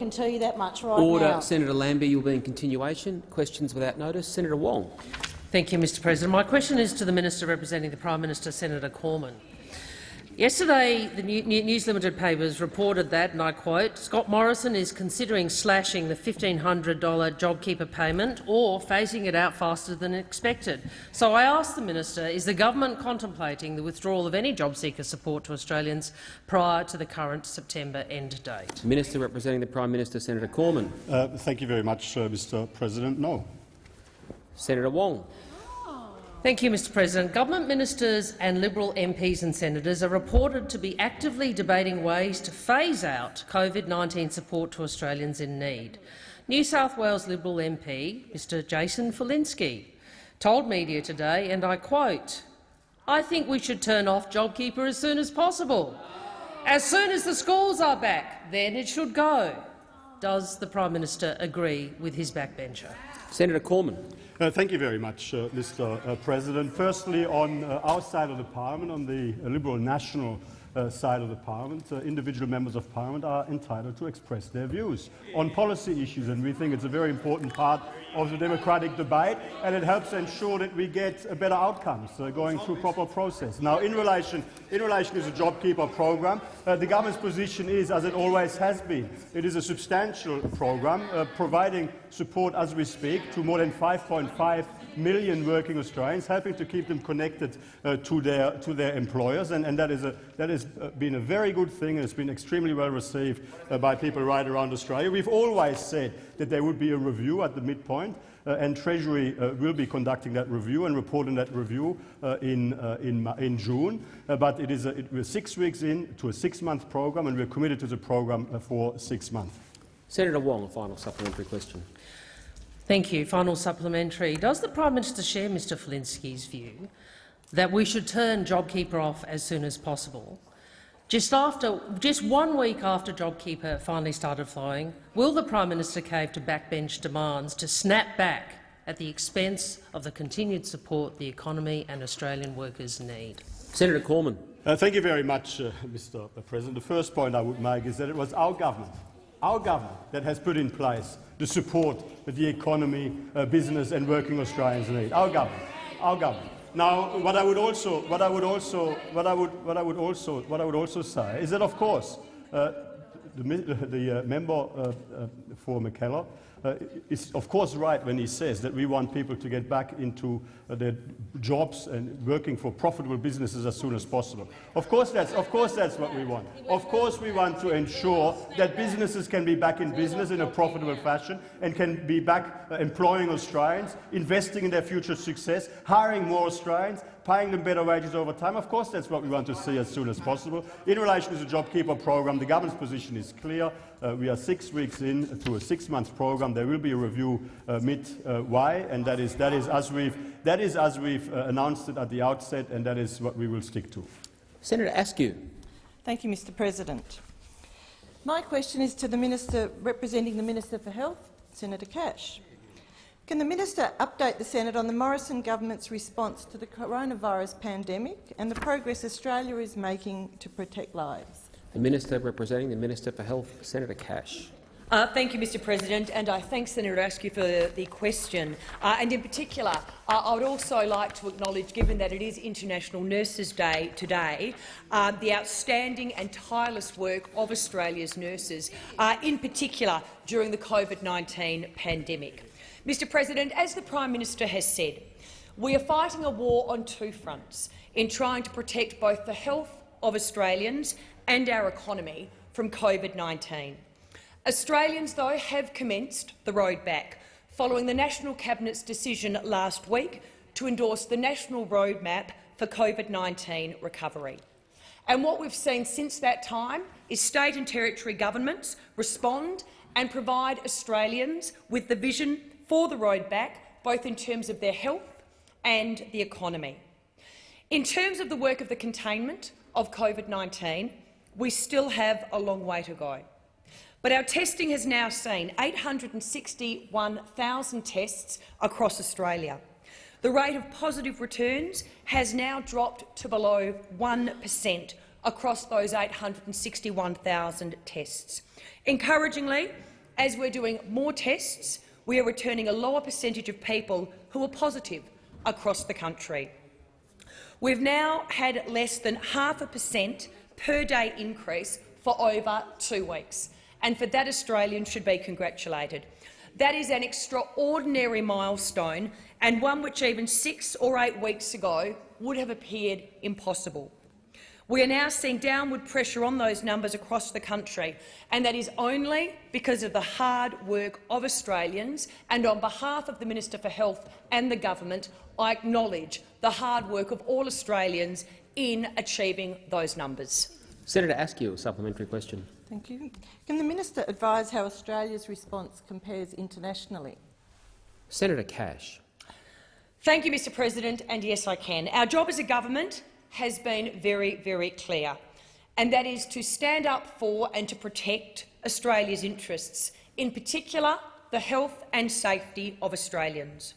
I can tell you that much right Order. now. Senator Lambie, you'll be in continuation. Questions without notice. Senator Wong. Thank you, Mr President. My question is to the Minister representing the Prime Minister, Senator Cormann. Yesterday, the News Limited papers reported that, and I quote, Scott Morrison is considering slashing the $1,500 JobKeeper payment or phasing it out faster than expected. So I ask the Minister, is the government contemplating the withdrawal of any job seeker support to Australians prior to the current September end date? Minister representing the Prime Minister, Senator Cormann. Thank you very much, Mr President. No. Senator Wong. Thank you, Mr President. Government ministers and Liberal MPs and senators are reported to be actively debating ways to phase out COVID-19 support to Australians in need. New South Wales Liberal MP Mr Jason Falinski told media today, and I quote, "I think we should turn off JobKeeper as soon as possible. As soon as the schools are back, then it should go." Does the Prime Minister agree with his backbencher? Senator Cormann. Thank you very much, Mr President. Firstly, on our side of the Parliament, on the Liberal National side of the Parliament, individual members of Parliament are entitled to express their views on policy issues, and we think it's a very important part of the democratic debate, and it helps ensure that we get better outcomes going through proper process. Now, in relation to the JobKeeper program, the government's position is, as it always has been, it is a substantial program providing support as we speak to more than 5.5 million working Australians, helping to keep them connected to their employers, and that has been a very good thing, and it's been extremely well received by people right around Australia. We've always said that there would be a review at the midpoint, and Treasury will be conducting that review and reporting that review in June. But we're 6 weeks into a 6-month program, and we're committed to the program for 6 months. Senator Wong, a final supplementary question. Thank you. Final supplementary. Does the Prime Minister share Mr Falinski's view that we should turn JobKeeper off as soon as possible? Just 1 week after JobKeeper finally started flowing, will the Prime Minister cave to backbench demands to snap back at the expense of the continued support the economy and Australian workers need? Senator Cormann. Thank you very much, Mr President. The first point I would make is that it was our government that has put in place the support that the economy, business and working Australians need. Our government. Now, what I would also say is that, of course, the member for Mackellar is of course right when he says that we want people to get back into their jobs and working for profitable businesses as soon as possible. Of course that's what we want. Of course we want to ensure that businesses can be back in business in a profitable fashion and can be back employing Australians, investing in their future success, hiring more Australians, paying them better wages over time. Of course that's what we want to see as soon as possible. In relation to the JobKeeper program, the government's position is clear. We are 6 weeks into a 6-month program. There will be a review mid-May, and that is as we've announced it at the outset, and that is what we will stick to. Senator Askew. Thank you, Mr President. My question is to the Minister representing the Minister for Health, Senator Cash. Can the Minister update the Senate on the Morrison government's response to the coronavirus pandemic and the progress Australia is making to protect lives? The Minister representing the Minister for Health, Senator Cash. Thank you, Mr President, and I thank Senator Askew for the question. And in particular, I would also like to acknowledge, given that it is International Nurses Day today, the outstanding and tireless work of Australia's nurses, in particular during the COVID-19 pandemic. Mr President, as the Prime Minister has said, we are fighting a war on two fronts in trying to protect both the health of Australians and our economy from COVID-19. Australians, though, have commenced the road back, following the National Cabinet's decision last week to endorse the National Roadmap for COVID-19 recovery. And what we've seen since that time is state and territory governments respond and provide Australians with the vision for the road back, both in terms of their health and the economy. In terms of the work of the containment of COVID-19, we still have a long way to go. But our testing has now seen 861,000 tests across Australia. The rate of positive returns has now dropped to below 1% across those 861,000 tests. Encouragingly, as we're doing more tests, we are returning a lower percentage of people who are positive across the country. We've now had less than 0.5% per day increase for over 2 weeks, and for that Australians should be congratulated. That is an extraordinary milestone, and one which even 6 or 8 weeks ago would have appeared impossible. We are now seeing downward pressure on those numbers across the country, and that is only because of the hard work of Australians. And on behalf of the Minister for Health and the government, I acknowledge the hard work of all Australians in achieving those numbers. Senator Askew, a supplementary question. Thank you. Can the minister advise how Australia's response compares internationally? Senator Cash. Thank you, Mr President, and yes, I can. Our job as a government has been very, very clear, and that is to stand up for and to protect Australia's interests, in particular the health and safety of Australians.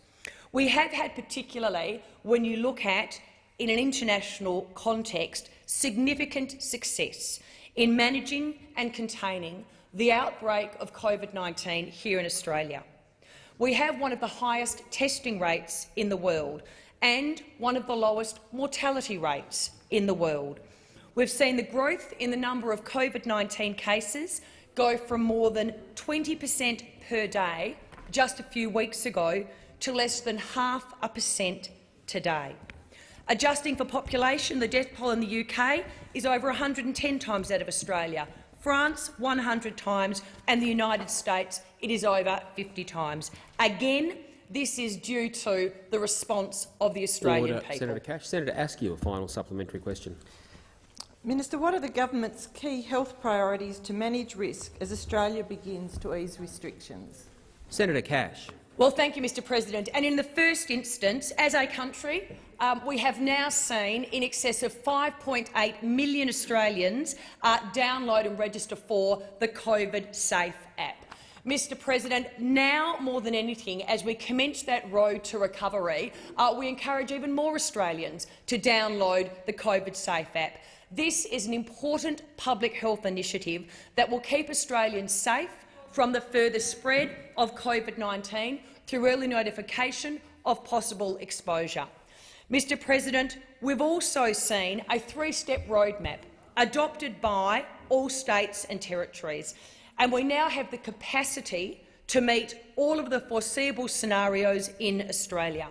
We have had, particularly when you look at, in an international context, significant success in managing and containing the outbreak of COVID-19 here in Australia. We have one of the highest testing rates in the world and one of the lowest mortality rates in the world. We've seen the growth in the number of COVID-19 cases go from more than 20% per day just a few weeks ago to less than 0.5% today. Adjusting for population, the death toll in the UK is over 110 times that of Australia, France 100 times, and the United States it is over 50 times. Again, this is due to the response of the Australian people. Senator Cash. Senator Askew, a final supplementary question. Minister, what are the government's key health priorities to manage risk as Australia begins to ease restrictions? Senator Cash. Well, thank you, Mr President. And in the first instance, as a country, we have now seen in excess of 5.8 million Australians download and register for the COVID Safe app. Mr President, now more than anything, as we commence that road to recovery, we encourage even more Australians to download the COVID Safe app. This is an important public health initiative that will keep Australians safe from the further spread of COVID-19 through early notification of possible exposure. Mr President, we've also seen a 3-step roadmap adopted by all states and territories, and we now have the capacity to meet all of the foreseeable scenarios in Australia.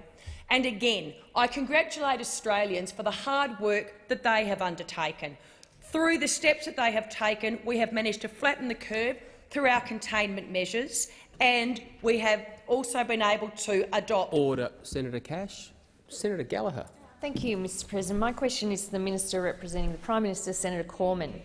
And again, I congratulate Australians for the hard work that they have undertaken. Through the steps that they have taken, we have managed to flatten the curve through our containment measures, and we have also been able to adopt— Order. Senator Cash. Senator Gallagher. Thank you, Mr President. My question is to the Minister representing the Prime Minister, Senator Cormann.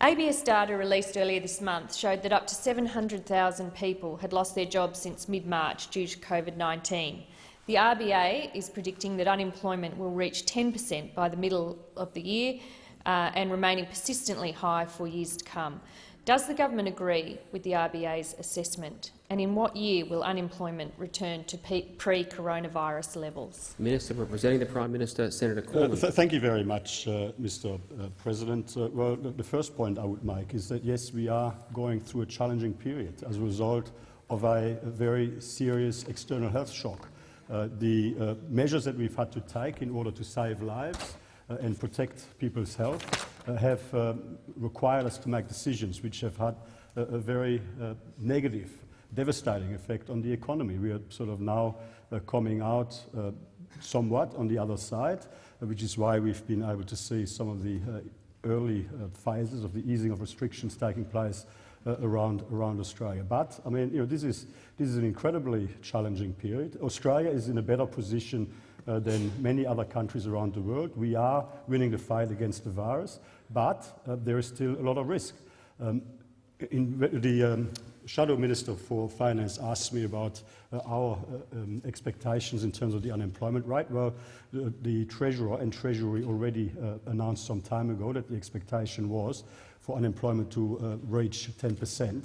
ABS data released earlier this month showed that up to 700,000 people had lost their jobs since mid-March due to COVID-19. The RBA is predicting that unemployment will reach 10% by the middle of the year and remaining persistently high for years to come. Does the government agree with the RBA's assessment, and in what year will unemployment return to pre-coronavirus levels? Minister representing the Prime Minister, Senator Cormann. Thank you very much, Mr President. Well, the first point I would make is that, yes, we are going through a challenging period as a result of a very serious external health shock. The measures that we've had to take in order to save lives and protect people's health have required us to make decisions which have had a very negative, devastating effect on the economy. We are sort of now coming out somewhat on the other side, which is why we've been able to see some of the early phases of the easing of restrictions taking place around Australia. But I mean, this is an incredibly challenging period. Australia is in a better position than many other countries around the world. We are winning the fight against the virus, but there is still a lot of risk. The Shadow Minister for Finance asked me about our expectations in terms of the unemployment rate. Well, the Treasurer and Treasury already announced some time ago that the expectation was for unemployment to reach 10%.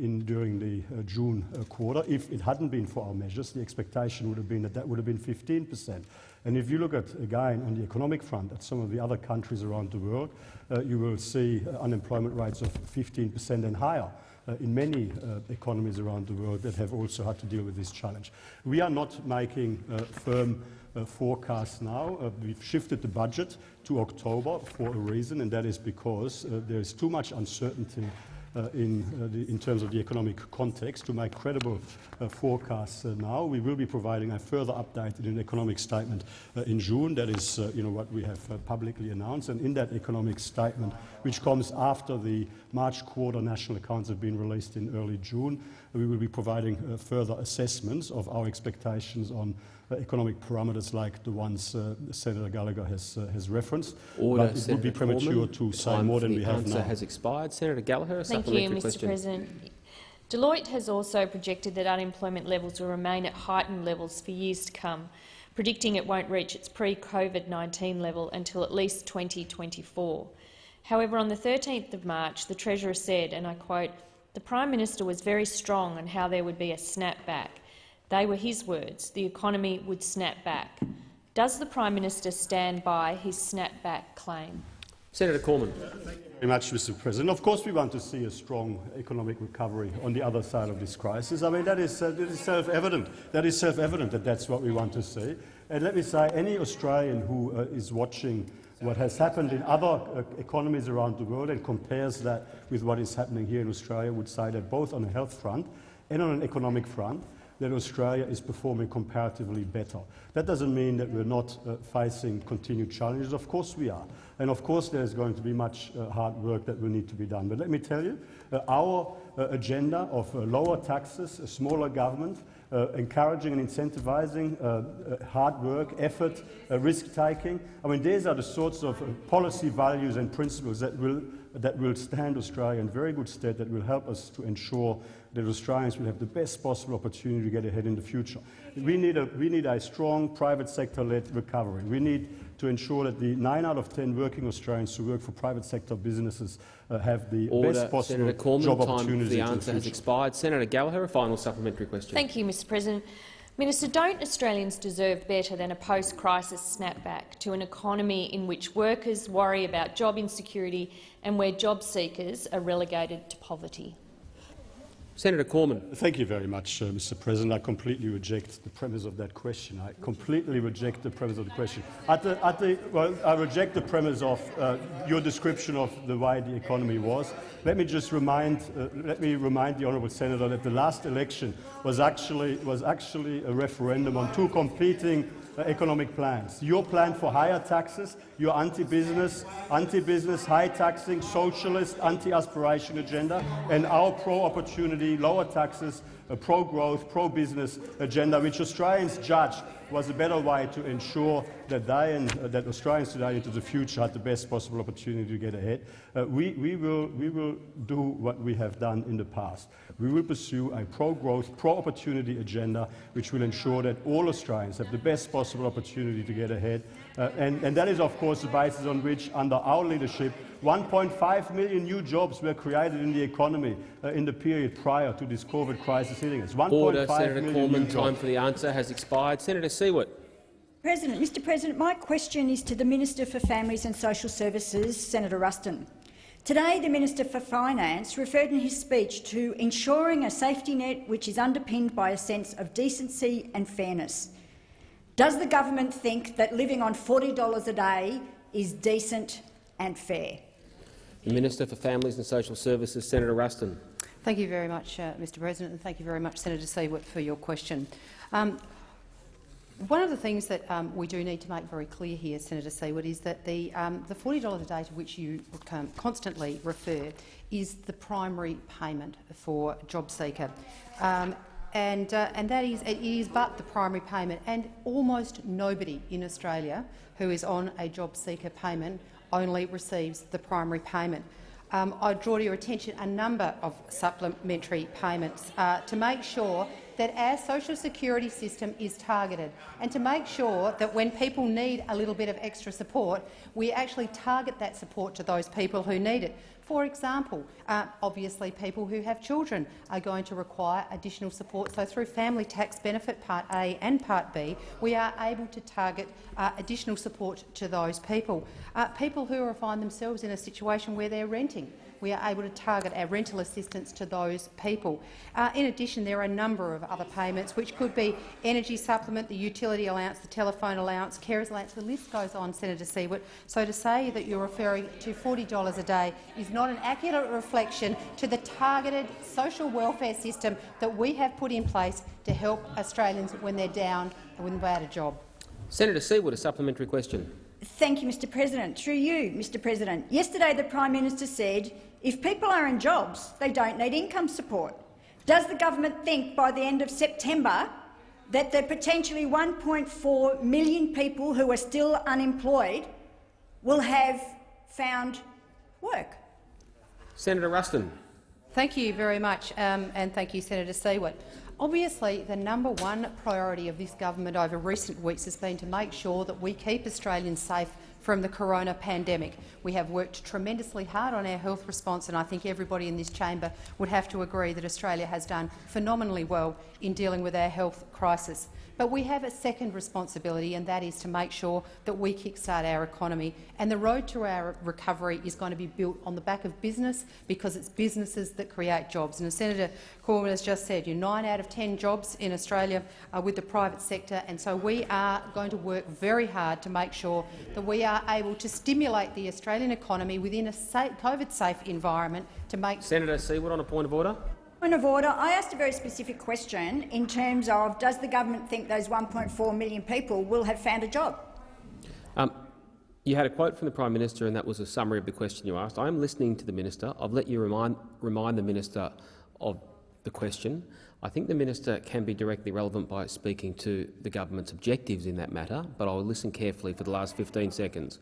During the June quarter. If it hadn't been for our measures, the expectation would have been that would have been 15%. And if you look at, again, on the economic front, at some of the other countries around the world, you will see unemployment rates of 15% and higher in many economies around the world that have also had to deal with this challenge. We are not making firm forecasts now. We've shifted the budget to October for a reason, and that is because there is too much uncertainty in terms of the economic context to make credible forecasts now. We will be providing a further update in an economic statement in June. That is what we have publicly announced. And in that economic statement, which comes after the March quarter national accounts have been released in early June, we will be providing further assessments of our expectations on economic parameters like the ones Senator Gallagher has referenced. Order, but it would be premature to say more than we have now. Answer has expired. Senator Gallagher, a Thank you, supplementary Mr. question. President. Deloitte has also projected that unemployment levels will remain at heightened levels for years to come, predicting it won't reach its pre-COVID-19 level until at least 2024. However, on the 13th of March, the Treasurer said, and I quote, "The Prime Minister was very strong on how there would be a snapback. They were his words. The economy would snap back." Does the Prime Minister stand by his snapback claim? Senator Cormann. Thank you very much, Mr. President. Of course we want to see a strong economic recovery on the other side of this crisis. I mean, that is self-evident. That is self-evident that that's what we want to see. And let me say, any Australian who is watching what has happened in other economies around the world and compares that with what is happening here in Australia would say that both on a health front and on an economic front, that Australia is performing comparatively better. That doesn't mean that we're not facing continued challenges. Of course we are. And of course there's going to be much hard work that will need to be done. But let me tell you, our agenda of lower taxes, a smaller government, encouraging and incentivizing hard work, effort, risk-taking, I mean, these are the sorts of policy values and principles that will stand Australia in very good stead, that will help us to ensure that Australians will have the best possible opportunity to get ahead in the future. We need a strong private sector-led recovery. We need to ensure that the 9 out of 10 working Australians who work for private sector businesses have the best possible Senator Cormann, job time opportunities. for the answer has expired. Senator Gallagher, a final supplementary question. Thank you, Mr. President. Minister, don't Australians deserve better than a post-crisis snapback to an economy in which workers worry about job insecurity and where job seekers are relegated to poverty? Senator Cormann. Thank you very much, Mr. President. I completely reject the premise of that question. I completely reject the premise of the question. I reject the premise of your description of the way the economy was. Let me just remind the honourable senator that the last election was actually a referendum on two competing economic plans. Your plan for higher taxes, your anti-business, high taxing, socialist, anti-aspiration agenda, and our pro-opportunity, lower taxes, pro-growth, pro-business agenda, which Australians judged was a better way to ensure that they and that Australians today into the future had the best possible opportunity to get ahead. We will do what we have done in the past. We will pursue a pro-growth, pro-opportunity agenda which will ensure that all Australians have the best possible opportunity to get ahead. And that is, of course, the basis on which, under our leadership, 1.5 million new jobs were created in the economy in the period prior to this COVID crisis hitting us. 1.5 Senator million Cormann, new jobs. time for the answer has expired. Senator Siewert. Mr. President, my question is to the Minister for Families and Social Services, Senator Ruston. Today, the Minister for Finance referred in his speech to ensuring a safety net which is underpinned by a sense of decency and fairness. Does the government think that living on $40 a day is decent and fair? The Minister for Families and Social Services, Senator Ruston. Thank you very much, Mr. President, and thank you very much, Senator Siewert, for your question. One of the things that we do need to make very clear here, Senator Siewert, is that the $40 a day to which you constantly refer is the primary payment for JobSeeker. And that is but the primary payment, and almost nobody in Australia who is on a JobSeeker payment only receives the primary payment. I draw to your attention a number of supplementary payments to make sure that our social security system is targeted, and to make sure that when people need a little bit of extra support, we actually target that support to those people who need it. For example, obviously people who have children are going to require additional support. So through Family Tax Benefit Part A and Part B, we are able to target additional support to those people. People who find themselves in a situation where they're renting, we are able to target our rental assistance to those people. In addition, there are a number of other payments, which could be energy supplement, the utility allowance, the telephone allowance, carers allowance. The list goes on, Senator Siewert. So to say that you're referring to $40 a day is not an accurate reflection to the targeted social welfare system that we have put in place to help Australians when they're down and when they're out of job. Senator Siewert, a supplementary question. Thank you, Mr President. Through you, Mr President. Yesterday the Prime Minister said if people are in jobs, they don't need income support. Does the government think by the end of September that the potentially 1.4 million people who are still unemployed will have found work? Senator Ruston. Thank you very much, and thank you, Senator Siewert. Obviously, the #1 priority of this government over recent weeks has been to make sure that we keep Australians safe from the corona pandemic. We have worked tremendously hard on our health response, and I think everybody in this chamber would have to agree that Australia has done phenomenally well in dealing with our health crisis. But we have a second responsibility, and that is to make sure that we kickstart our economy. And the road to our recovery is going to be built on the back of business, because it's businesses that create jobs. And as Senator Cormann has just said, 9 out of 10 jobs in Australia are with the private sector, and so we are going to work very hard to make sure that we are able to stimulate the Australian economy within a COVID-safe environment to make— Senator Siewert, on a point of order. Point of order. I asked a very specific question in terms of does the government think those 1.4 million people will have found a job? You had a quote from the Prime Minister, and that was a summary of the question you asked. I am listening to the Minister. I've let you remind the Minister of the question. I think the Minister can be directly relevant by speaking to the government's objectives in that matter, but I will listen carefully for the last 15 seconds.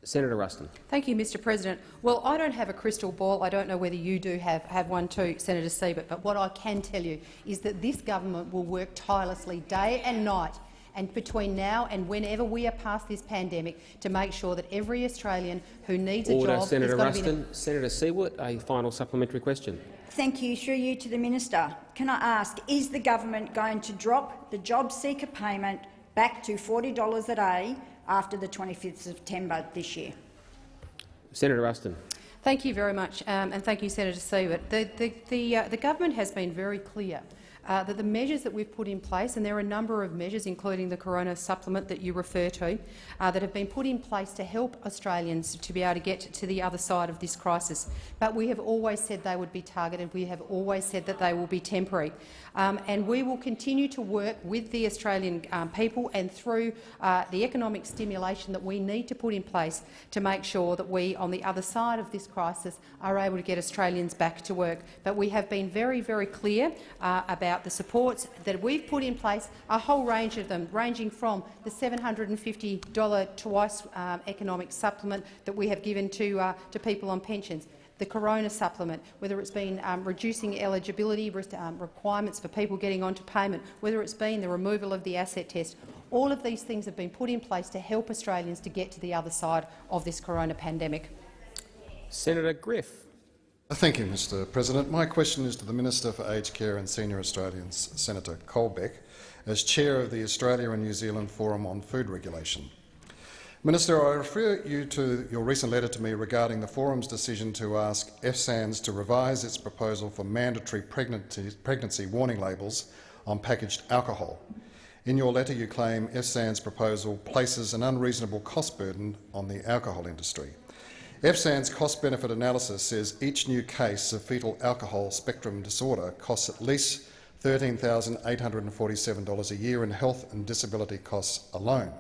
Senator Ruston. Thank you, Mr President. Well, I don't have a crystal ball. I don't know whether you do have one too, Senator Siewert, but what I can tell you is that this government will work tirelessly day and night and between now and whenever we are past this pandemic to make sure that every Australian who needs a job— Senator Ruston. Senator Siewert, a final supplementary question. Thank you. Through you to the Minister. Can I ask, is the government going to drop the job seeker payment back to $40 a day after the 25th of September this year? Senator Ruston. Thank you very much, and thank you, Senator Siewert. The government has been very clear that the measures that we've put in place, and there are a number of measures, including the corona supplement that you refer to, that have been put in place to help Australians to be able to get to the other side of this crisis. But we have always said they would be targeted. We have always said that they will be temporary. And we will continue to work with the Australian people and through the economic stimulation that we need to put in place to make sure that we, on the other side of this crisis, are able to get Australians back to work. But we have been very, very clear about the supports that we've put in place, a whole range of them, ranging from the $750 twice economic supplement that we have given to people on pensions, the corona supplement, whether it's been reducing eligibility requirements for people getting onto payment, whether it's been the removal of the asset test. All of these things have been put in place to help Australians to get to the other side of this corona pandemic. Senator Griff. Thank you, Mr President. My question is to the Minister for Aged Care and Senior Australians, Senator Colbeck, as Chair of the Australia and New Zealand Forum on Food Regulation. Minister, I refer you to your recent letter to me regarding the Forum's decision to ask FSANZ to revise its proposal for mandatory pregnancy warning labels on packaged alcohol. In your letter, you claim FSANZ's proposal places an unreasonable cost burden on the alcohol industry. FSANZ's cost-benefit analysis says each new case of fetal alcohol spectrum disorder costs at least $13,847 a year in health and disability costs alone,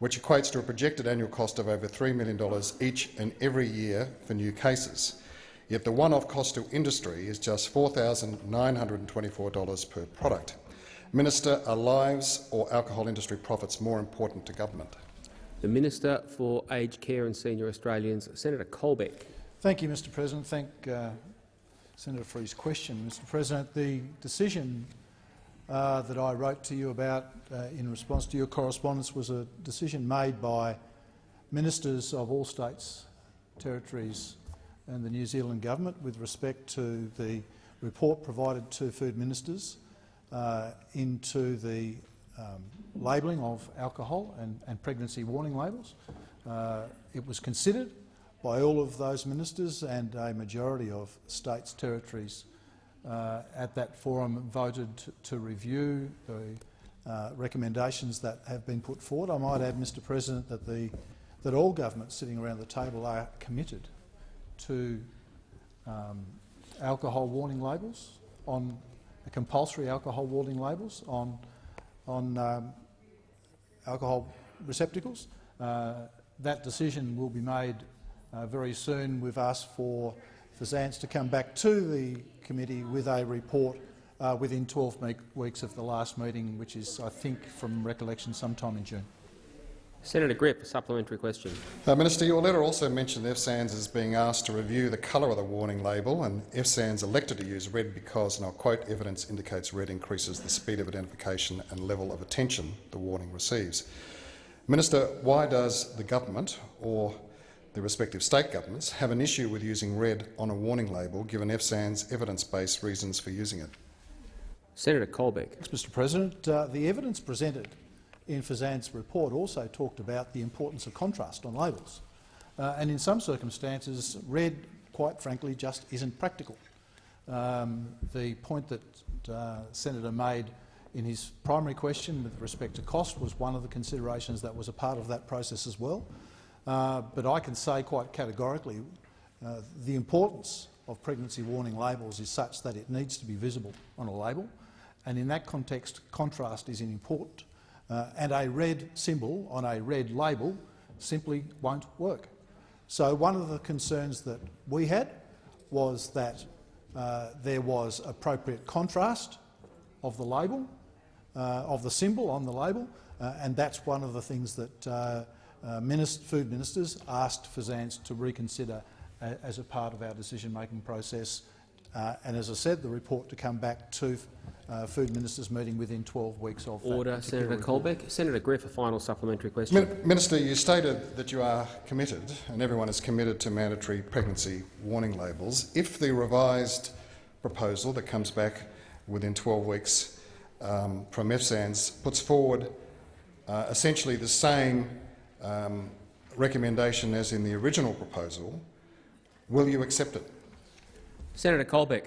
which equates to a projected annual cost of over $3 million each and every year for new cases. Yet the one-off cost to industry is just $4,924 per product. Minister, are lives or alcohol industry profits more important to government? The Minister for Aged Care and Senior Australians, Senator Colbeck. Thank you, Mr President. Thank Senator for his question. Mr President, the decision that I wrote to you about in response to your correspondence was a decision made by ministers of all states, territories and the New Zealand Government with respect to the report provided to food ministers into the labelling of alcohol and pregnancy warning labels. It was considered by all of those ministers, and a majority of states, territories at that forum voted to review the recommendations that have been put forward. I might add, Mr President, that all governments sitting around the table are committed to alcohol warning labels, on compulsory alcohol warning labels on alcohol receptacles. That decision will be made very soon. We've asked for FSANZ to come back to the committee with a report within 12 weeks of the last meeting, which is, I think, from recollection, sometime in June. Senator Griff, a supplementary question. Minister, your letter also mentioned FSANZ as being asked to review the colour of the warning label, and FSANZ elected to use red because, and I'll quote, evidence indicates red increases the speed of identification and level of attention the warning receives. Minister, why does the government or the respective state governments have an issue with using red on a warning label, given FSANZ's evidence-based reasons for using it? Senator Colbeck. Thanks, Mr President. The evidence presented in FSANZ's report also talked about the importance of contrast on labels. And in some circumstances, red, quite frankly, just isn't practical. The point that Senator made in his primary question with respect to cost was one of the considerations that was a part of that process as well. But I can say quite categorically the importance of pregnancy warning labels is such that it needs to be visible on a label, and in that context contrast is important. And a red symbol on a red label simply won't work. So one of the concerns that we had was that there was appropriate contrast of the label, of the symbol on the label, and that's one of the things that food ministers asked FSANZ to reconsider as a part of our decision-making process. And as I said, the report to come back to food ministers meeting within 12 weeks of Order, that Senator report. Colbeck. Senator Griff, a final supplementary question. Minister, you stated that you are committed, and everyone is committed, to mandatory pregnancy warning labels. If the revised proposal that comes back within 12 weeks from FSANZ puts forward essentially the same recommendation as in the original proposal, will you accept it? Senator Colbeck.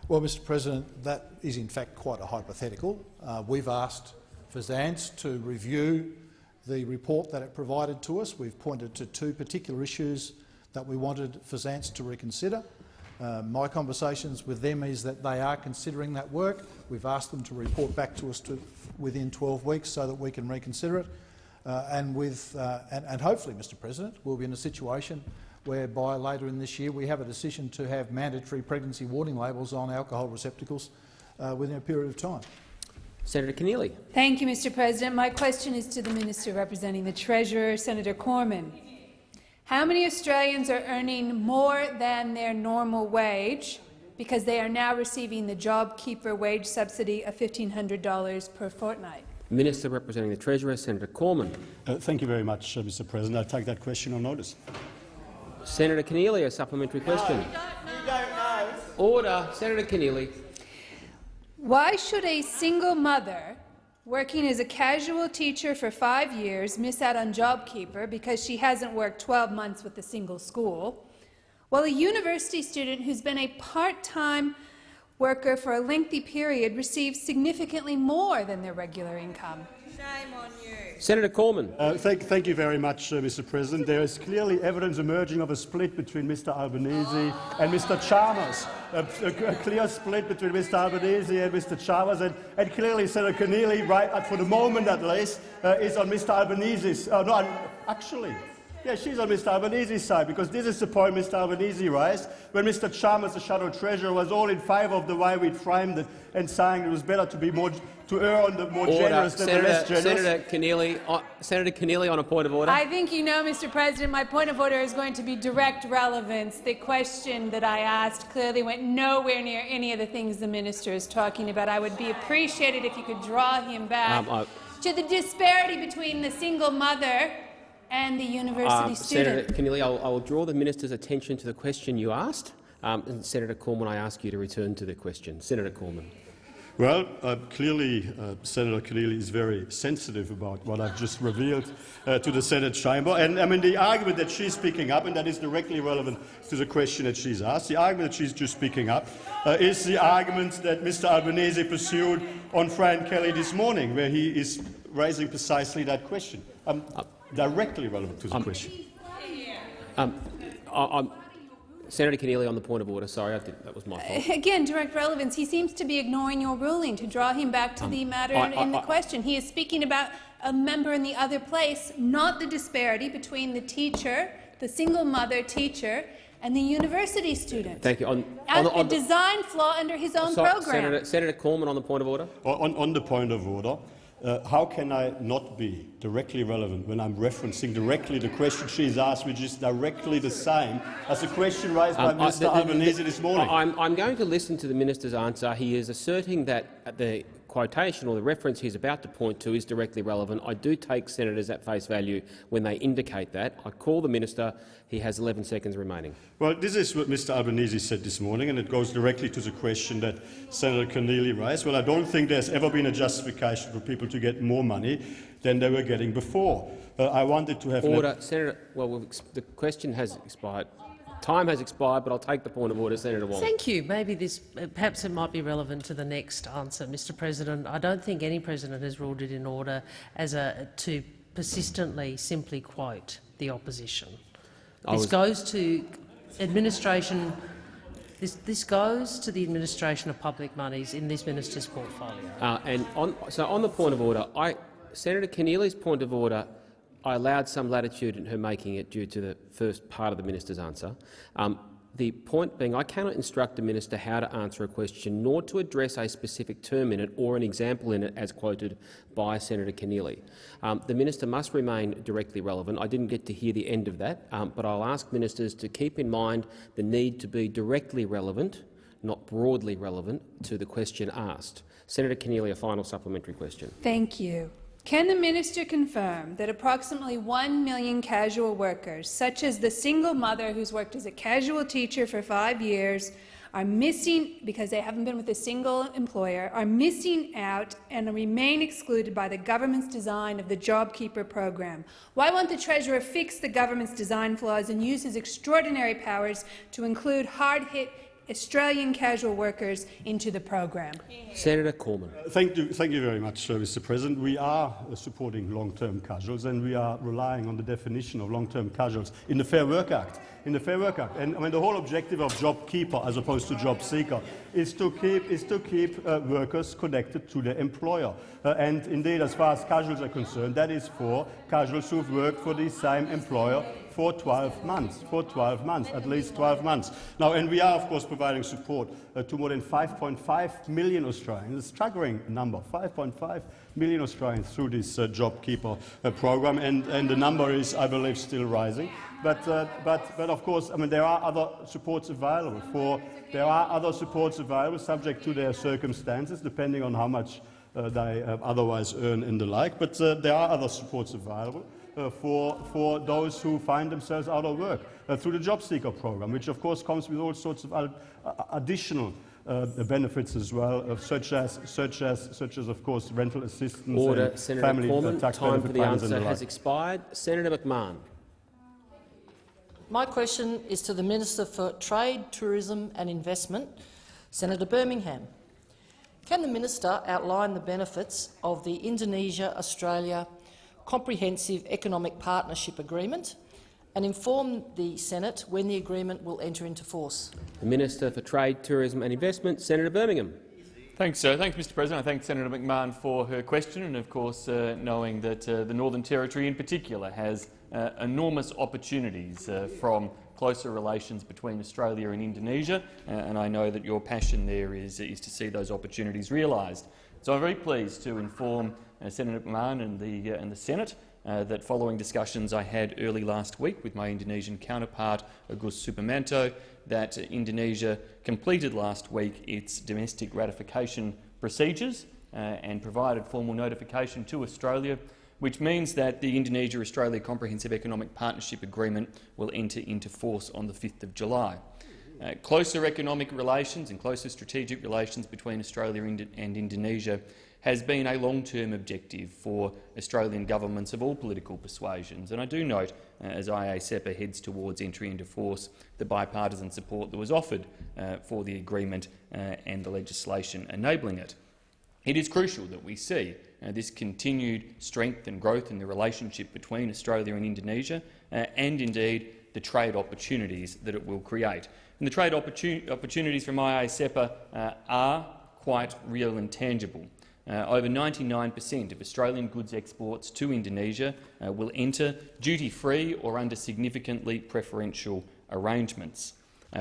Well, Mr President, that is in fact quite a hypothetical. We've asked FSANZ to review the report that it provided to us. We've pointed to two particular issues that we wanted FSANZ to reconsider. My conversations with them is that they are considering that work. We've asked them to report back to us within 12 weeks so that we can reconsider it. And hopefully, Mr President, we'll be in a situation whereby later in this year we have a decision to have mandatory pregnancy warning labels on alcohol receptacles within a period of time. Senator Keneally. Thank you, Mr President. My question is to the Minister representing the Treasurer, Senator Cormann. How many Australians are earning more than their normal wage because they are now receiving the JobKeeper wage subsidy of $1,500 per fortnight? Minister representing the Treasurer, Senator Cormann. Thank you very much, Mr President. I'll take that question on notice. Senator Keneally, a supplementary question. Order. Senator Keneally. Why should a single mother working as a casual teacher for 5 years miss out on JobKeeper because she hasn't worked 12 months with a single school, while a university student who's been a part-time worker for a lengthy period receives significantly more than their regular income? Shame on you. Senator Cormann. Thank you very much, Mr President. There is clearly evidence emerging of a split between Mr Albanese and Mr Chalmers, a clear split between Mr Albanese and Mr Chalmers, and clearly Senator Keneally, right for the moment at least, is on Mr Albanese's. Yeah, she's on Mr Albanese's side, because this is the point Mr Albanese raised when Mr Chalmers, the Shadow Treasurer, was all in favour of the way we framed it and saying it was better to err on the more generous than the less generous. Senator Keneally on a point of order. I think you know, Mr President, my point of order is going to be direct relevance. The question that I asked clearly went nowhere near any of the things the minister is talking about. I would be appreciated if you could draw him back to the disparity between the single mother and the university student. Senator Keneally, I will draw the minister's attention to the question you asked. And Senator Cormann, I ask you to return to the question. Senator Cormann. Well, clearly Senator Keneally is very sensitive about what I've just revealed to the Senate chamber. And I mean, the argument that she's picking up, and that is directly relevant to the question that she's asked, the argument that she's just picking up is the argument that Mr Albanese pursued on Fran Kelly this morning, where he is raising precisely that question, directly relevant to the question. Senator Keneally, on the point of order. Sorry, I think that was my fault. Again, direct relevance. He seems to be ignoring your ruling to draw him back to the matter in the question. He is speaking about a member in the other place, not the disparity between the teacher, the single mother teacher, and the university student. Thank you. A design flaw under his own program. Senator Cormann, on the point of order. On the point of order, how can I not be directly relevant when I'm referencing directly the question she's asked, which is directly the same as the question raised by Mr Albanese this morning? I'm going to listen to the minister's answer. He is asserting that the quotation or the reference he's about to point to is directly relevant. I do take senators at face value when they indicate that. I call the minister. He has 11 seconds remaining. Well, this is what Mr Albanese said this morning, and it goes directly to the question that Senator Keneally raised. Well, I don't think there's ever been a justification for people to get more money than they were getting before. I wanted to have order, Senator. Well, the question has expired. Time has expired, but I'll take the point of order, Senator Wong. Thank you. Maybe perhaps it might be relevant to the next answer, Mr. President. I don't think any president has ruled it in order to persistently simply quote the opposition. This goes to administration. This goes to the administration of public monies in this minister's portfolio. On the point of order, Senator Keneally's point of order, I allowed some latitude in her making it due to the first part of the minister's answer. The point being, I cannot instruct the minister how to answer a question, nor to address a specific term in it or an example in it, as quoted by Senator Keneally. The minister must remain directly relevant. I didn't get to hear the end of that, but I'll ask ministers to keep in mind the need to be directly relevant, not broadly relevant, to the question asked. Senator Keneally, a final supplementary question. Thank you. Can the minister confirm that approximately 1 million casual workers, such as the single mother who's worked as a casual teacher for 5 years, are missing, because they haven't been with a single employer, are missing out and remain excluded by the government's design of the JobKeeper program? Why won't the Treasurer fix the government's design flaws and use his extraordinary powers to include hard-hit Australian casual workers into the program? Senator Cormann. Thank you very much, Mr. President. We are supporting long-term casuals, and we are relying on the definition of long-term casuals in the Fair Work Act. And I mean, the whole objective of JobKeeper, as opposed to job seeker, is to keep workers connected to their employer. And indeed, as far as casuals are concerned, that is for casuals who've worked for the same employer for 12 months, at least 12 months. Now, and we are, of course, providing support to more than 5.5 million Australians, a staggering number, 5.5 million Australians through this JobKeeper program, and the number is, I believe, still rising. But of course, I mean, there are other supports available subject to their circumstances, depending on how much they otherwise earn and the like. But there are other supports available for those who find themselves out of work through the Job Seeker program, which of course comes with all sorts of additional benefits as well, such as of course rental assistance. Order, and Senator family Cormann. tax Time for benefit the payments answer and the has like. expired. Senator McMahon. My question is to the Minister for Trade, Tourism and Investment, Senator Birmingham. Can the minister outline the benefits of the Indonesia-Australia Comprehensive Economic Partnership Agreement and inform the Senate when the agreement will enter into force? The Minister for Trade, Tourism and Investment, Senator Birmingham. Thanks, sir. Thanks, Mr. President. I thank Senator McMahon for her question, and of course, knowing that the Northern Territory in particular has enormous opportunities from closer relations between Australia and Indonesia, and I know that your passion there is to see those opportunities realised. So I'm very pleased to inform Senator McMahon and the Senate that following discussions I had early last week with my Indonesian counterpart, Agus Suparmanto, that Indonesia completed last week its domestic ratification procedures and provided formal notification to Australia which means that the Indonesia-Australia Comprehensive Economic Partnership Agreement will enter into force on the 5th of July. Closer economic relations and closer strategic relations between Australia and Indonesia has been a long-term objective for Australian governments of all political persuasions, and I do note, as IA-CEPA heads towards entry into force, the bipartisan support that was offered for the agreement and the legislation enabling it. It is crucial that we see this continued strength and growth in the relationship between Australia and Indonesia and, indeed, the trade opportunities that it will create. And the trade opportunities from IA-CEPA are quite real and tangible. Over 99% of Australian goods exports to Indonesia will enter duty-free or under significantly preferential arrangements.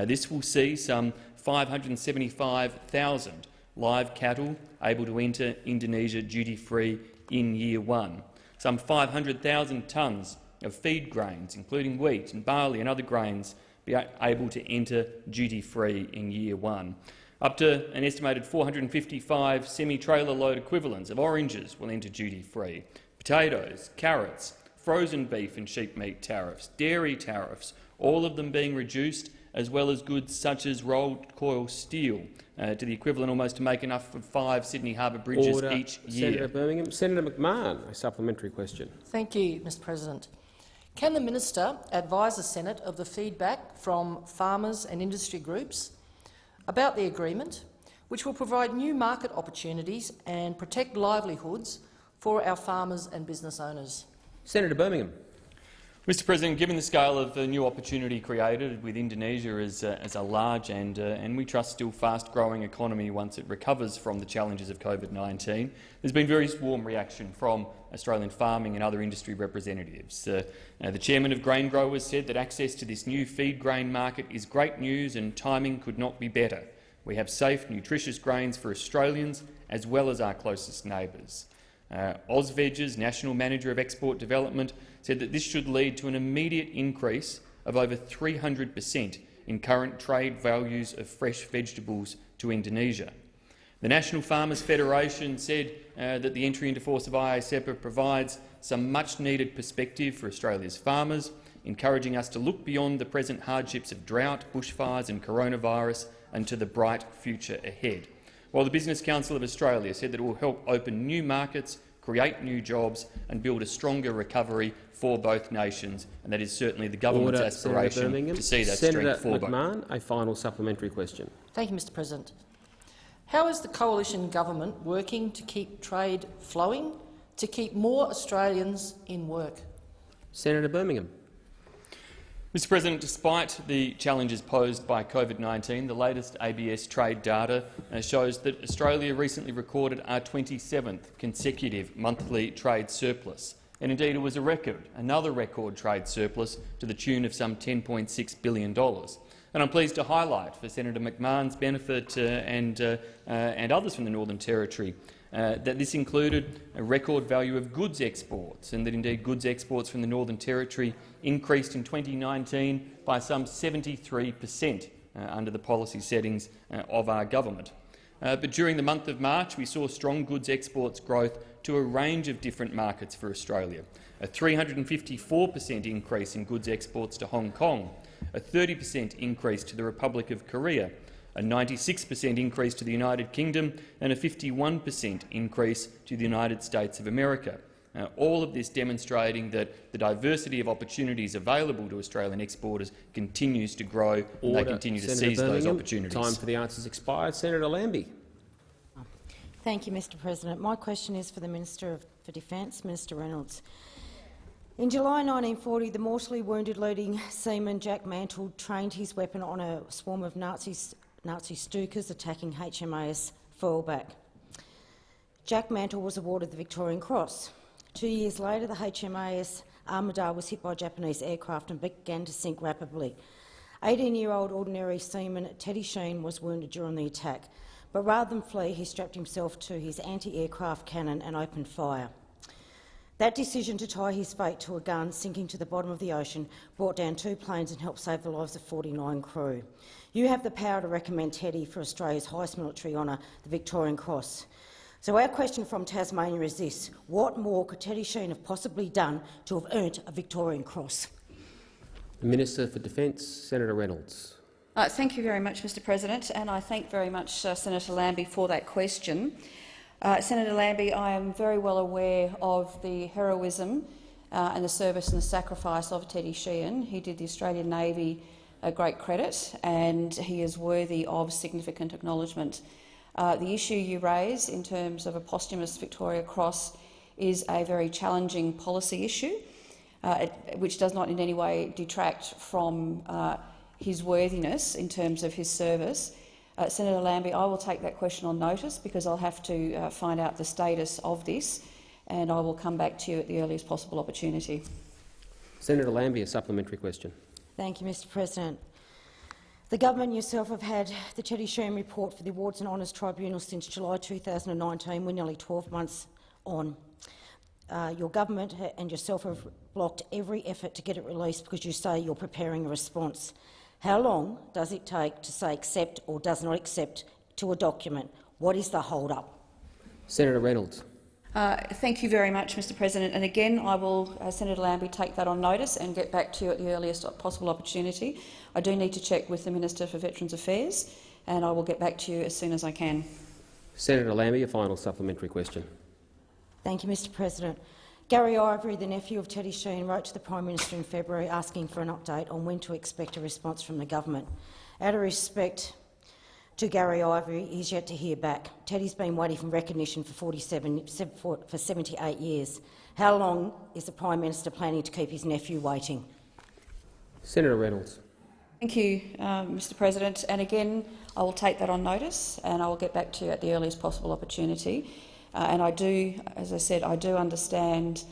This will see some 575,000 live cattle able to enter Indonesia duty-free in year one, some 500,000 tonnes of feed grains, including wheat and barley and other grains, be able to enter duty-free in year one. Up to an estimated 455 semi-trailer load equivalents of oranges will enter duty-free. Potatoes, carrots, frozen beef and sheep meat tariffs, dairy tariffs, all of them being reduced, as well as goods such as rolled coil steel, to the equivalent almost to make enough for 5 Sydney Harbour bridges each year. Senator Birmingham. Senator McMahon, a supplementary question. Thank you, Mr President. Can the minister advise the Senate of the feedback from farmers and industry groups about the agreement, which will provide new market opportunities and protect livelihoods for our farmers and business owners? Senator Birmingham. Mr President, given the scale of the new opportunity created with Indonesia as a large and we trust still fast-growing economy once it recovers from the challenges of COVID-19, there's been very warm reaction from Australian farming and other industry representatives. The chairman of Grain Growers said that access to this new feed grain market is great news and timing could not be better. We have safe, nutritious grains for Australians as well as our closest neighbours. Ozveg's National Manager of Export Development said that this should lead to an immediate increase of over 300% in current trade values of fresh vegetables to Indonesia. The National Farmers Federation said that the entry into force of IA-CEPA provides some much-needed perspective for Australia's farmers, encouraging us to look beyond the present hardships of drought, bushfires and coronavirus and to the bright future ahead. While the Business Council of Australia said that it will help open new markets, create new jobs and build a stronger recovery for both nations, and that is certainly the government's aspiration to see that strength for both. Senator McMahon, a final supplementary question. Thank you, Mr President. How is the coalition government working to keep trade flowing, to keep more Australians in work? Senator Birmingham. Mr President, despite the challenges posed by COVID-19, the latest ABS trade data shows that Australia recently recorded our 27th consecutive monthly trade surplus. And indeed it was a record, another record trade surplus to the tune of some $10.6 billion. And I'm pleased to highlight for Senator McMahon's benefit and others from the Northern Territory that this included a record value of goods exports, and that indeed goods exports from the Northern Territory increased in 2019 by some 73% under the policy settings of our government. But during the month of March, we saw strong goods exports growth to a range of different markets for Australia. A 354% increase in goods exports to Hong Kong, a 30% increase to the Republic of Korea, a 96% increase to the United Kingdom and a 51% increase to the United States of America. All of this demonstrating that the diversity of opportunities available to Australian exporters continues to grow and they continue to seize those opportunities. Time for the answers expired. Senator Lambie. Thank you, Mr President. My question is for the Minister for Defence, Minister Reynolds. In July 1940, the mortally wounded leading seaman Jack Mantle trained his weapon on a swarm of Nazi Stukas attacking HMAS Foylebank. Jack Mantle was awarded the Victorian Cross. 2 years later, the HMAS Armidale was hit by Japanese aircraft and began to sink rapidly. 18-year-old ordinary seaman Teddy Sheen was wounded during the attack, but rather than flee, he strapped himself to his anti-aircraft cannon and opened fire. That decision to tie his fate to a gun sinking to the bottom of the ocean brought down 2 planes and helped save the lives of 49 crew. You have the power to recommend Teddy for Australia's highest military honour, the Victorian Cross. So our question from Tasmania is this: what more could Teddy Sheehan have possibly done to have earned a Victorian Cross? The Minister for Defence, Senator Reynolds. Thank you very much, Mr President, and I thank very much Senator Lambie for that question. Senator Lambie, I am very well aware of the heroism and the service and the sacrifice of Teddy Sheehan. He did the Australian Navy a great credit, and he is worthy of significant acknowledgement. The issue you raise in terms of a posthumous Victoria Cross is a very challenging policy issue, which does not in any way detract from his worthiness in terms of his service. Senator Lambie, I will take that question on notice because I'll have to find out the status of this, and I will come back to you at the earliest possible opportunity. Senator Lambie, a supplementary question. Thank you, Mr President. The government and yourself have had the Teddy Sheehan report for the Awards and Honours Tribunal since July 2019. We're nearly 12 months on. Your government and yourself have blocked every effort to get it released because you say you're preparing a response. How long does it take to say accept or does not accept to a document? What is the hold-up? Senator Reynolds. Thank you very much, Mr President. And again, I will, Senator Lambie, take that on notice and get back to you at the earliest possible opportunity. I do need to check with the Minister for Veterans Affairs, and I will get back to you as soon as I can. Senator Lambie, a final supplementary question. Thank you, Mr President. Gary Ivory, the nephew of Teddy Sheehan, wrote to the Prime Minister in February asking for an update on when to expect a response from the government. Out of respect to Gary Ivory, he's yet to hear back. Teddy's been waiting for recognition for 78 years. How long is the Prime Minister planning to keep his nephew waiting? Senator Reynolds. Thank you, Mr President. And again, I will take that on notice and I will get back to you at the earliest possible opportunity. And I do, as I said, I do understand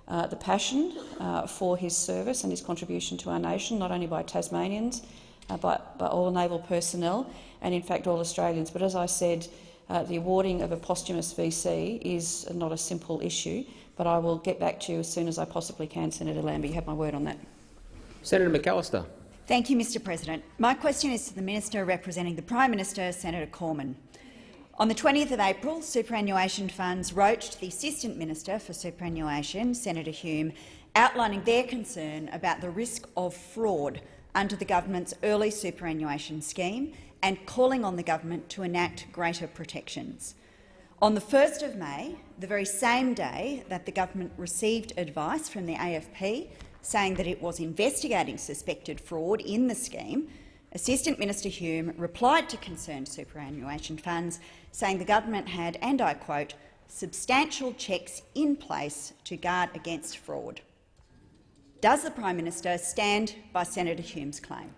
the passion for his service and his contribution to our nation, not only by Tasmanians, but by all naval personnel and, in fact, all Australians. But as I said, the awarding of a posthumous VC is not a simple issue, but I will get back to you as soon as I possibly can, Senator Lambie. You have my word on that. Senator McAllister. Thank you, Mr President. My question is to the Minister representing the Prime Minister, Senator Cormann. On the 20th of April, superannuation funds wrote to the Assistant Minister for Superannuation, Senator Hume, outlining their concern about the risk of fraud under the government's early superannuation scheme and calling on the government to enact greater protections. On the 1st of May, the very same day that the government received advice from the AFP saying that it was investigating suspected fraud in the scheme, Assistant Minister Hume replied to concerned superannuation funds saying the government had, and I quote, substantial checks in place to guard against fraud. Does the Prime Minister stand by Senator Hume's claim?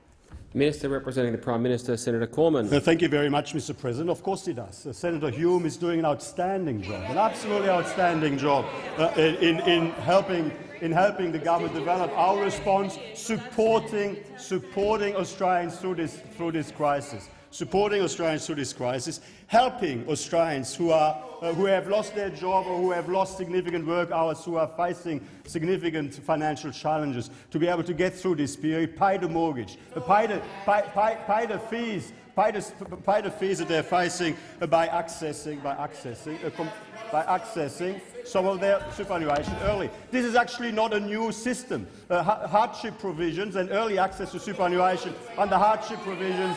Minister representing the Prime Minister, Senator Cormann. Thank you very much, Mr President. Of course he does. Senator Hume is doing an outstanding job, an absolutely outstanding job in helping the government develop our response, supporting Australians through this crisis. Supporting Australians through this crisis, helping Australians who have lost their job or who have lost significant work hours, who are facing significant financial challenges, to be able to get through this period, pay the mortgage, pay the fees that they're facing by accessing some of their superannuation early. This is actually not a new system. Hardship provisions and early access to superannuation under hardship provisions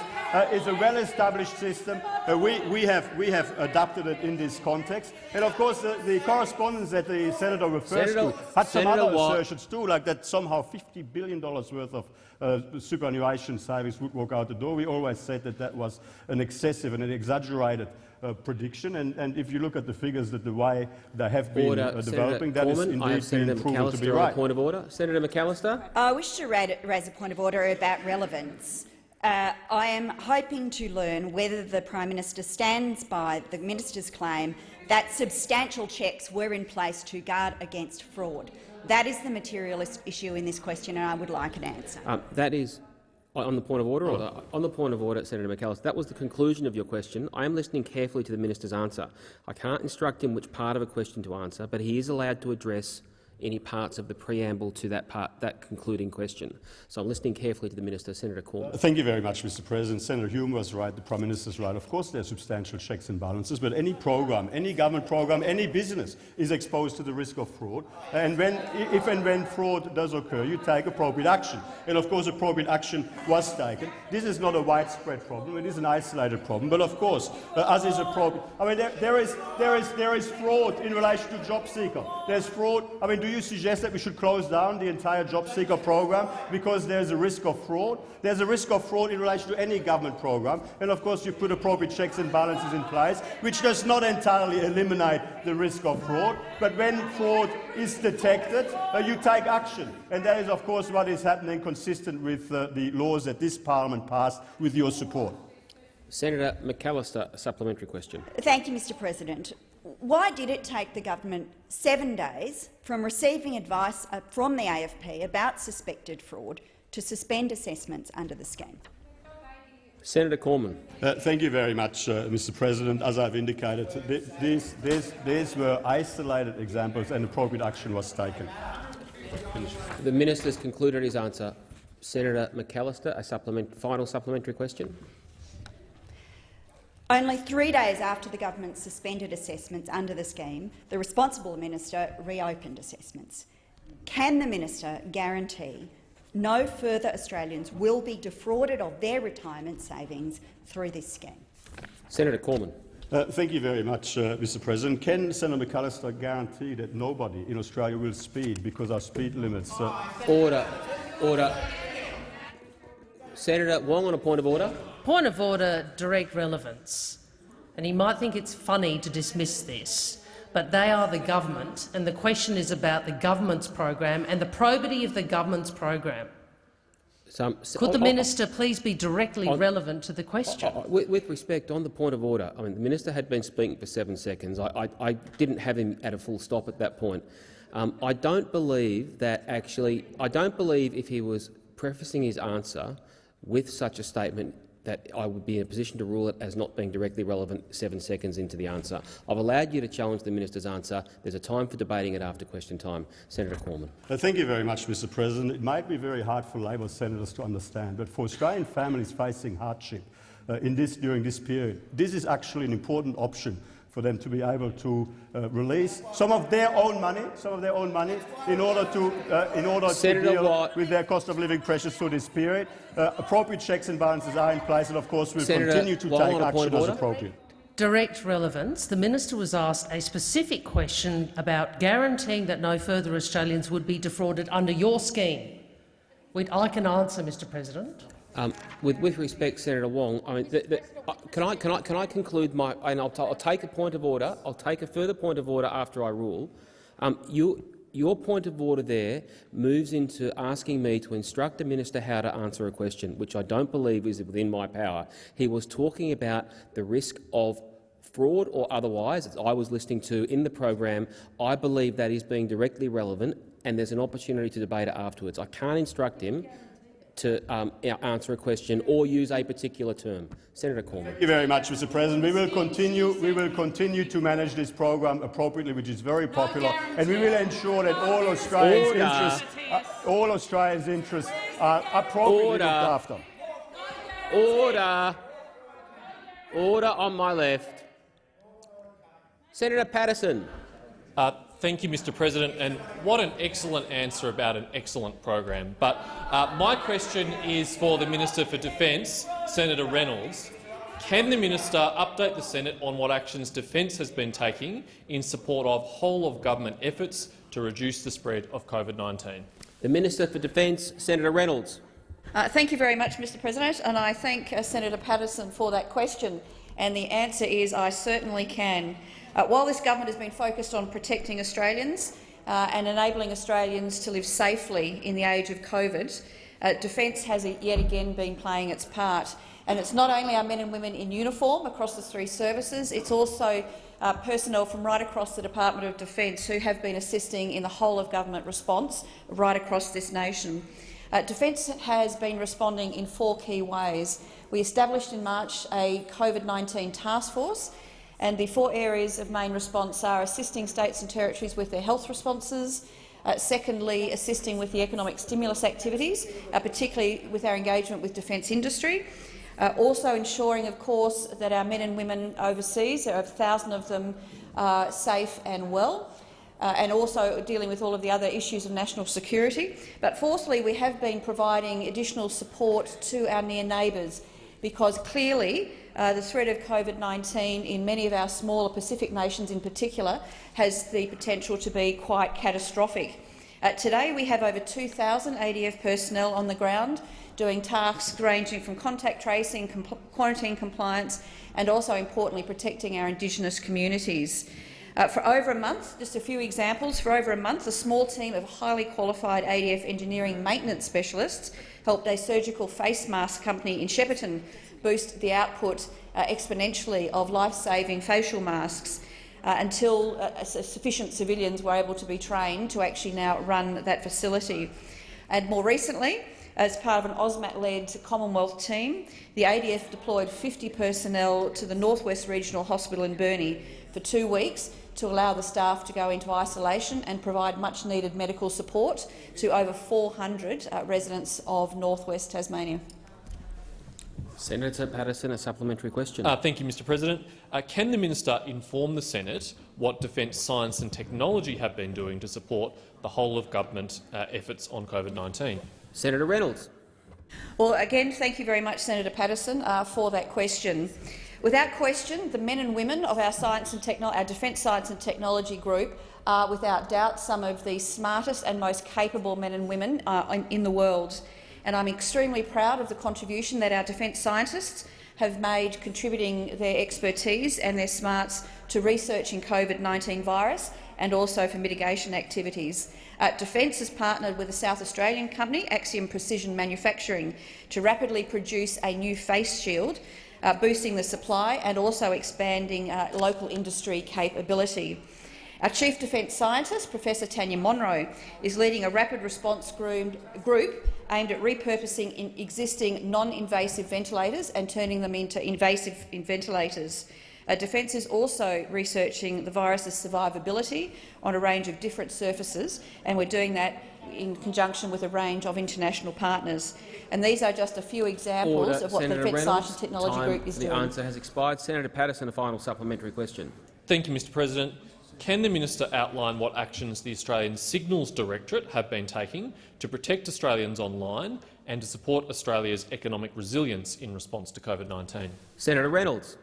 is a well-established system. We have adapted it in this context. And of course, the correspondence that the senator refers to had some other assertions too, like that somehow $50 billion worth of superannuation savings would walk out the door. We always said that that was an excessive and an exaggerated prediction, and if you look at the figures that the way they have been developing, that is indeed been proven to be right. Point of order. Senator McAllister. I wish to raise a point of order about relevance. I am hoping to learn whether the Prime Minister stands by the Minister's claim that substantial checks were in place to guard against fraud. That is the material issue in this question, and I would like an answer. That is on the point of order. Or on the point of order, Senator McAllister. That was the conclusion of your question. I am listening carefully to the minister's answer. I can't instruct him which part of a question to answer, but he is allowed to address any parts of the preamble to that concluding question. So I'm listening carefully to the Minister. Senator Cormann. Thank you very much, Mr. President. Senator Hume was right, the Prime Minister's right. Of course there are substantial checks and balances, but any program, any government program, any business is exposed to the risk of fraud. And if and when fraud does occur, you take appropriate action. And of course appropriate action was taken. This is not a widespread problem, it is an isolated problem. But of course, as is appropriate, I mean, there is fraud in relation to JobSeeker. There's fraud. I mean, do you suggest that we should close down the entire JobSeeker program because there's a risk of fraud? There's a risk of fraud in relation to any government program. And of course, you put appropriate checks and balances in place, which does not entirely eliminate the risk of fraud. But when fraud is detected, you take action. And that is, of course, what is happening, consistent with the laws that this Parliament passed with your support. Senator McAllister, a supplementary question. Thank you, Mr. President. Why did it take the government 7 days from receiving advice from the AFP about suspected fraud to suspend assessments under the scheme? Senator Cormann. Thank you very much, Mr. President. As I've indicated, these were isolated examples and appropriate action was taken. The minister has concluded his answer. Senator McAllister, a final supplementary question. Only 3 days after the government suspended assessments under the scheme, the responsible minister reopened assessments. Can the minister guarantee no further Australians will be defrauded of their retirement savings through this scheme? Senator Cormann. Thank you very much, Mr. President. Can Senator McAllister guarantee that nobody in Australia will speed because our speed limits— Order. Order. Senator Wong on a point of order. Point of order, direct relevance. And he might think it's funny to dismiss this, but they are the government, and the question is about the government's program and the probity of the government's program. Could the minister please be directly relevant to the question? With respect, on the point of order, I mean, the minister had been speaking for 7 seconds. I didn't have him at a full stop at that point. I don't believe if he was prefacing his answer with such a statement that I would be in a position to rule it as not being directly relevant 7 seconds into the answer. I've allowed you to challenge the minister's answer. There's a time for debating it after question time. Senator Cormann. Thank you very much, Mr. President. It might be very hard for Labor senators to understand, but for Australian families facing hardship during this period, this is actually an important option for them to be able to release some of their own money, in order to deal with their cost of living pressures through this period. Appropriate checks and balances are in place, and of course we'll continue to take action as appropriate. Direct relevance. The minister was asked a specific question about guaranteeing that no further Australians would be defrauded under your scheme. I can answer, Mr. President. With respect, Senator Wong, I mean, can I conclude my? And I'll take a point of order. I'll take a further point of order after I rule. Your point of order there moves into asking me to instruct the minister how to answer a question, which I don't believe is within my power. He was talking about the risk of fraud or otherwise, as I was listening to in the program. I believe that is being directly relevant, and there's an opportunity to debate it afterwards. I can't instruct him to answer a question or use a particular term. Senator Cormann. Thank you very much, Mr. President. We will continue to manage this program appropriately, which is very popular, and we will ensure that all Australians' interests are appropriately looked after. Order. Order on my left. Senator Patterson. Thank you, Mr. President, and what an excellent answer about an excellent program. But my question is for the Minister for Defence, Senator Reynolds. Can the minister update the Senate on what actions Defence has been taking in support of whole-of-government efforts to reduce the spread of COVID-19? The Minister for Defence, Senator Reynolds. Thank you very much, Mr. President, and I thank Senator Patterson for that question. And the answer is I certainly can. While this government has been focused on protecting Australians and enabling Australians to live safely in the age of COVID, Defence has yet again been playing its part. And it's not only our men and women in uniform across the 3 services, it's also personnel from right across the Department of Defence who have been assisting in the whole-of-government response right across this nation. Defence has been responding in 4 key ways. We established in March a COVID-19 task force, and the 4 areas of main response are assisting states and territories with their health responses, Secondly, assisting with the economic stimulus activities, particularly with our engagement with defence industry. Also ensuring, of course, that our men and women overseas, there are 1,000 of them, are safe and well, and also dealing with all of the other issues of national security. But fourthly, we have been providing additional support to our near neighbours, because clearly the threat of COVID-19 in many of our smaller Pacific nations in particular has the potential to be quite catastrophic. Today we have over 2,000 ADF personnel on the ground doing tasks ranging from contact tracing, quarantine compliance and also, importantly, protecting our Indigenous communities. For over a month, just a few examples, for over a month a small team of highly qualified ADF engineering maintenance specialists helped a surgical face mask company in Shepparton boost the output exponentially of life-saving facial masks until sufficient civilians were able to be trained to actually now run that facility. And more recently, as part of an AUSMAT-led Commonwealth team, the ADF deployed 50 personnel to the North West Regional Hospital in Burnie for 2 weeks to allow the staff to go into isolation and provide much-needed medical support to over 400 residents of North West Tasmania. Senator Patterson, a supplementary question. Thank you, Mr President. Can the minister inform the Senate what Defence Science and Technology have been doing to support the whole-of-government efforts on COVID-19? Senator Reynolds. Well, again, thank you very much, Senator Patterson, for that question. Without question, the men and women of our Defence Science and Technology group are, without doubt, some of the smartest and most capable men and women in the world. And I'm extremely proud of the contribution that our defence scientists have made, contributing their expertise and their smarts to researching COVID-19 virus and also for mitigation activities. Defence has partnered with a South Australian company, Axiom Precision Manufacturing, to rapidly produce a new face shield, boosting the supply and also expanding local industry capability. Our Chief Defence Scientist, Professor Tanya Monro, is leading a rapid response group aimed at repurposing existing non-invasive ventilators and turning them into invasive ventilators. Defence is also researching the virus's survivability on a range of different surfaces, and we're doing that in conjunction with a range of international partners. And these are just a few examples of what Senator the Defence Reynolds, Science and Technology Group is doing. The answer has expired. Senator Patterson, a final supplementary question. Thank you, Mr President. Can the minister outline what actions the Australian Signals Directorate have been taking to protect Australians online and to support Australia's economic resilience in response to COVID-19? Senator Reynolds.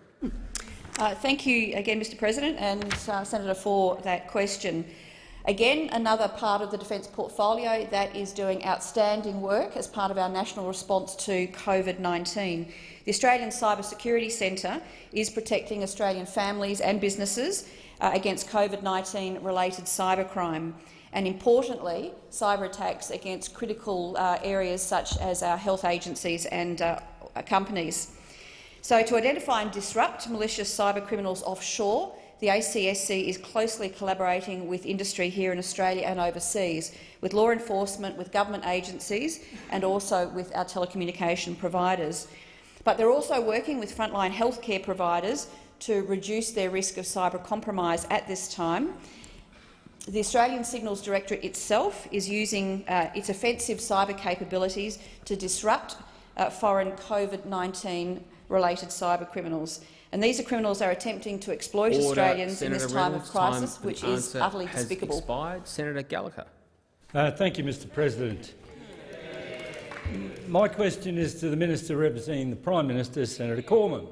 Thank you again, Mr President, and Senator, for that question. Again, another part of the defence portfolio that is doing outstanding work as part of our national response to COVID-19. The Australian Cyber Security Centre is protecting Australian families and businesses against COVID-19 related cybercrime, and importantly, cyber attacks against critical areas such as our health agencies and companies. So, to identify and disrupt malicious cyber criminals offshore, the ACSC is closely collaborating with industry here in Australia and overseas, with law enforcement, with government agencies and also with our telecommunication providers. But they're also working with frontline healthcare providers to reduce their risk of cyber compromise at this time. The Australian Signals Directorate itself is using its offensive cyber capabilities to disrupt foreign COVID-19-related cyber criminals. And these criminals are attempting to exploit Australians in this time of crisis, which is utterly despicable. Expired. Senator Gallagher. Thank you, Mr President. My question is to the Minister representing the Prime Minister, Senator Cormann.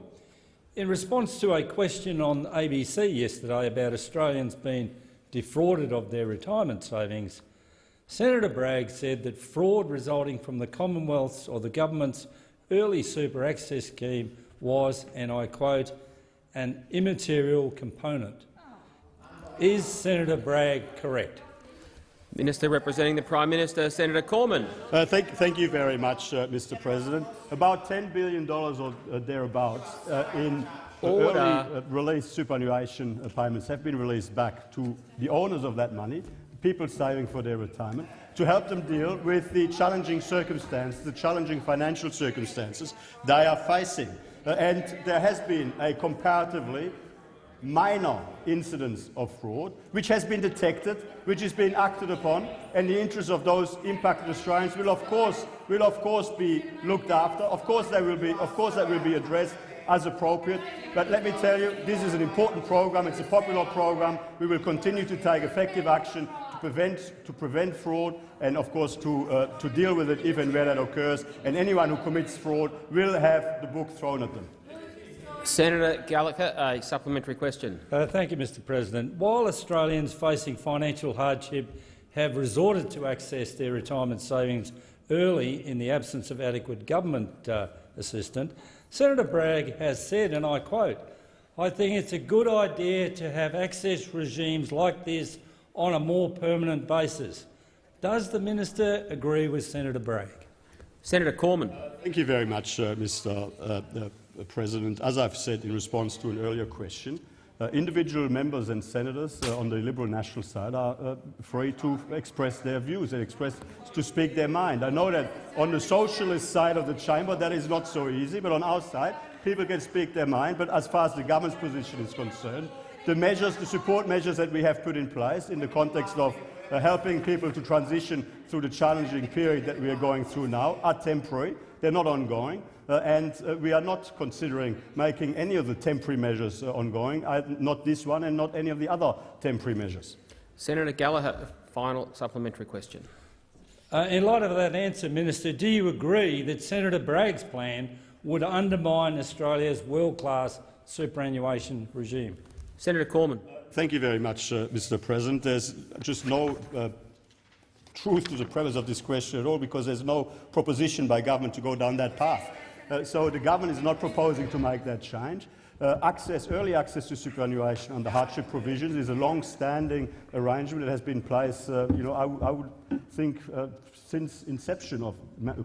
In response to a question on ABC yesterday about Australians being defrauded of their retirement savings, Senator Bragg said that fraud resulting from the Commonwealth's or the government's early super access scheme was, and I quote, an immaterial component. Is Senator Bragg correct? Minister representing the Prime Minister, Senator Cormann. Thank you very much, Mr President. About $10 billion or thereabouts in early release superannuation payments have been released back to the owners of that money, people saving for their retirement, to help them deal with the challenging circumstances, the challenging financial circumstances they are facing. And there has been a comparatively minor incidents of fraud, which has been detected, which is being acted upon, and the interests of those impacted Australians will of course be looked after. Of course that will be addressed as appropriate. But let me tell you, this is an important program. It's a popular program. We will continue to take effective action to prevent fraud and, of course, to deal with it if and where that occurs. And anyone who commits fraud will have the book thrown at them. Senator Gallagher, a supplementary question. Thank you, Mr President. While Australians facing financial hardship have resorted to access their retirement savings early in the absence of adequate government assistance, Senator Bragg has said, and I quote, "I think it's a good idea to have access regimes like this on a more permanent basis." Does the minister agree with Senator Bragg? Senator Cormann. Thank you very much, Mr President. As I've said in response to an earlier question, individual members and senators on the Liberal National side are free to express their views and to speak their mind. I know that on the Socialist side of the chamber that is not so easy, but on our side people can speak their mind. But as far as the government's position is concerned, the support measures that we have put in place in the context of helping people to transition through the challenging period that we are going through now are temporary. They're not ongoing. And we are not considering making any of the temporary measures ongoing, not this one and not any of the other temporary measures. Senator Gallagher, final supplementary question. In light of that answer, Minister, do you agree that Senator Bragg's plan would undermine Australia's world-class superannuation regime? Senator Cormann. Thank you very much, Mr President. There's just no truth to the premise of this question at all, because there's no proposition by government to go down that path. So the government is not proposing to make that change. Early access to superannuation under hardship provisions is a long-standing arrangement that has been in place, I would think, since inception of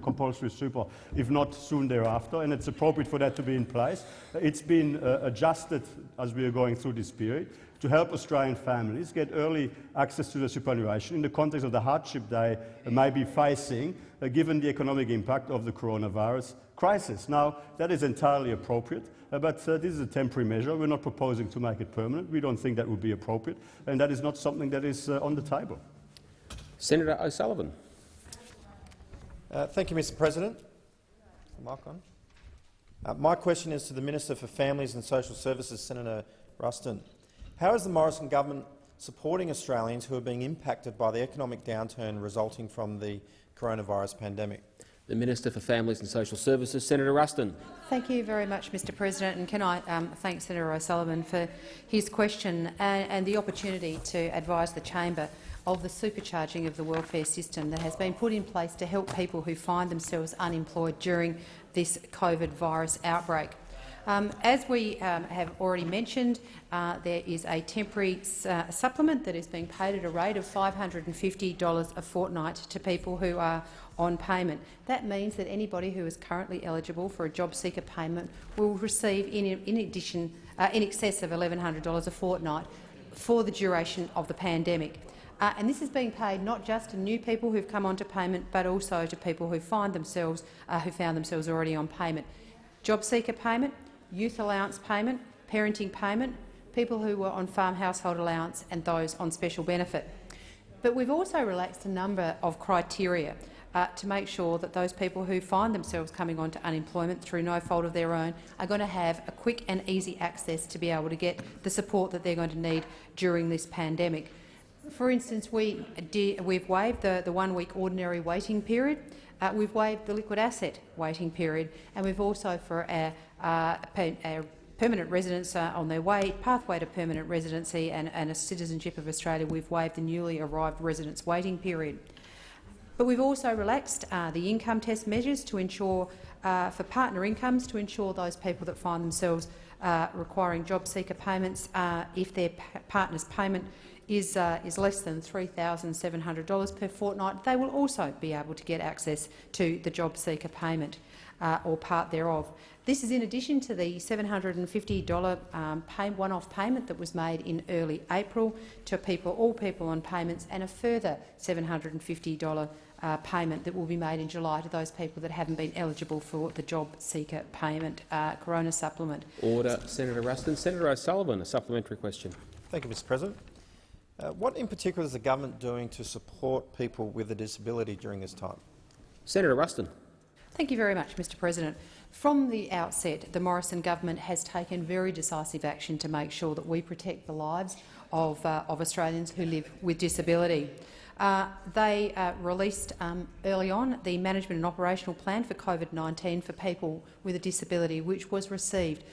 compulsory super, if not soon thereafter, and it's appropriate for that to be in place. It's been adjusted as we are going through this period to help Australian families get early access to the superannuation in the context of the hardship they may be facing, given the economic impact of the coronavirus crisis. Now, that is entirely appropriate, but this is a temporary measure. We're not proposing to make it permanent. We don't think that would be appropriate, and that is not something that is on the table. Senator O'Sullivan. Thank you, Mr President. Mic on. My question is to the Minister for Families and Social Services, Senator Ruston. How is the Morrison government supporting Australians who are being impacted by the economic downturn resulting from the coronavirus pandemic? The Minister for Families and Social Services, Senator Ruston. Thank you very much, Mr President, and can I thank Senator O'Sullivan for his question and the opportunity to advise the chamber of the supercharging of the welfare system that has been put in place to help people who find themselves unemployed during this COVID virus outbreak. As we have already mentioned, there is a temporary supplement that is being paid at a rate of $550 a fortnight to people who are on payment. That means that anybody who is currently eligible for a job seeker payment will receive in excess of $1,100 a fortnight for the duration of the pandemic. And this is being paid not just to new people who've come onto payment, but also to people who found themselves already on payment. Job seeker payment, youth allowance payment, parenting payment, people who were on farm household allowance and those on special benefit. But we've also relaxed a number of criteria to make sure that those people who find themselves coming onto unemployment through no fault of their own are going to have a quick and easy access to be able to get the support that they're going to need during this pandemic. For instance, we've waived the 1-week ordinary waiting period. We've waived the liquid asset waiting period, and we've also, for our permanent residents on their pathway to permanent residency and a citizenship of Australia, we've waived the newly arrived residents waiting period. But we've also relaxed the income test measures to ensure, for partner incomes, to ensure those people that find themselves requiring job seeker payments, if their partner's payment is less than $3,700 per fortnight, they will also be able to get access to the job seeker payment. or part thereof. This is in addition to the $750 one-off payment that was made in early April to all people on payments, and a further $750 payment that will be made in July to those people that haven't been eligible for the job seeker payment corona supplement. Order. Senator Ruston. Senator O'Sullivan, a supplementary question. Thank you, Mr. President. What in particular is the government doing to support people with a disability during this time? Senator Ruston. Thank you very much, Mr. President. From the outset, the Morrison government has taken very decisive action to make sure that we protect the lives of Australians who live with disability. They released early on the management and operational plan for COVID-19 for people with a disability, which was received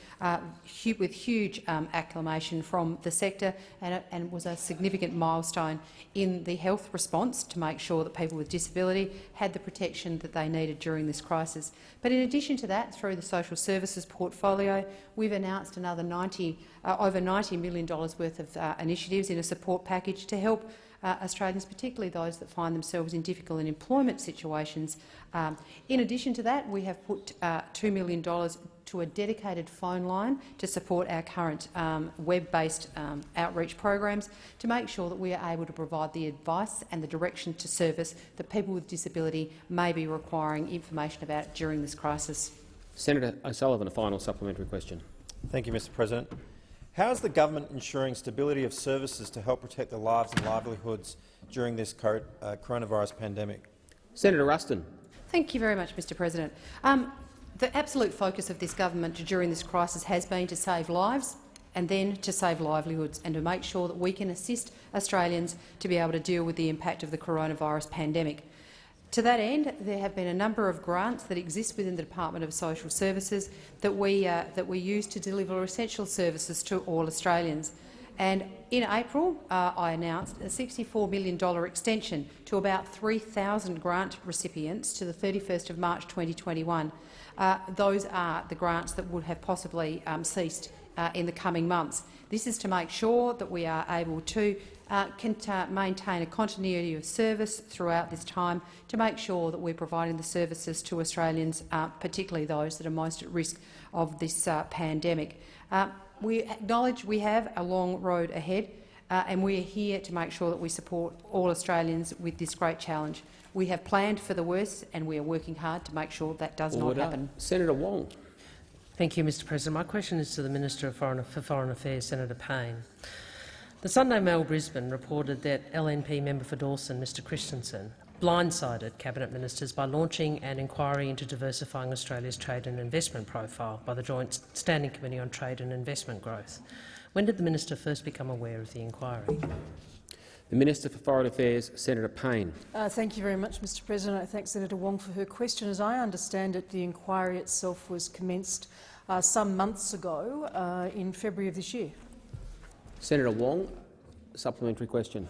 with huge acclamation from the sector, and was a significant milestone in the health response to make sure that people with disability had the protection that they needed during this crisis. But in addition to that, through the social services portfolio, we've announced another over $90 million worth of initiatives in a support package to help Australians, particularly those that find themselves in difficult employment situations. In addition to that, we have put $2 million to a dedicated phone line to support our current web-based outreach programs to make sure that we are able to provide the advice and the direction to service that people with disability may be requiring information about during this crisis. Senator O'Sullivan, a final supplementary question. Thank you, Mr. President. How is the government ensuring stability of services to help protect the lives and livelihoods during this coronavirus pandemic? Senator Ruston. Thank you very much, Mr. President. The absolute focus of this government during this crisis has been to save lives and then to save livelihoods, and to make sure that we can assist Australians to be able to deal with the impact of the coronavirus pandemic. To that end, there have been a number of grants that exist within the Department of Social Services that we use to deliver essential services to all Australians. And in April, I announced a $64 million extension to about 3,000 grant recipients to the 31st of March 2021. Those are the grants that would have possibly ceased in the coming months. This is to make sure that we are able to maintain a continuity of service throughout this time, to make sure that we're providing the services to Australians, particularly those that are most at risk of this pandemic. We acknowledge we have a long road ahead, and we are here to make sure that we support all Australians with this great challenge. We have planned for the worst, and we are working hard to make sure that does not happen. Senator Wong. Thank you, Mr. President. My question is to the Minister for Foreign Affairs, Senator Payne. The Sunday Mail Brisbane reported that LNP member for Dawson, Mr Christensen, blindsided Cabinet ministers by launching an inquiry into diversifying Australia's trade and investment profile by the Joint Standing Committee on Trade and Investment Growth. When did the minister first become aware of the inquiry? The Minister for Foreign Affairs, Senator Payne. Thank you very much, Mr. President. I thank Senator Wong for her question. As I understand it, the inquiry itself was commenced some months ago, in February of this year. Senator Wong, supplementary question.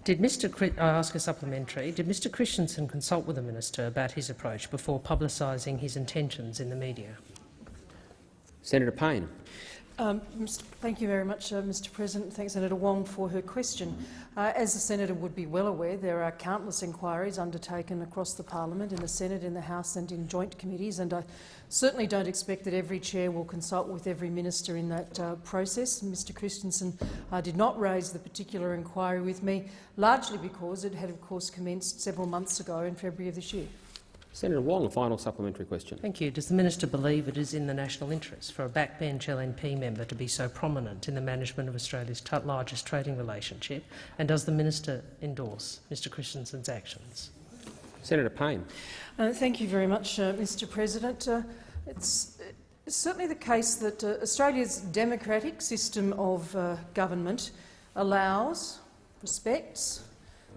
I ask a supplementary. Did Mr Christensen consult with the minister about his approach before publicising his intentions in the media? Senator Payne. Thank you very much, Mr. President. Thanks, Senator Wong, for her question. As the senator would be well aware, there are countless inquiries undertaken across the parliament, in the Senate, in the House and in joint committees, and I certainly don't expect that every chair will consult with every minister in that process. Mr Christensen did not raise the particular inquiry with me, largely because it had, of course, commenced several months ago in February of this year. Senator Wong, a final supplementary question. Thank you. Does the minister believe it is in the national interest for a backbench LNP member to be so prominent in the management of Australia's largest trading relationship, and does the minister endorse Mr Christensen's actions? Senator Payne. Thank you very much, Mr President. It's certainly the case that Australia's democratic system of government allows, respects,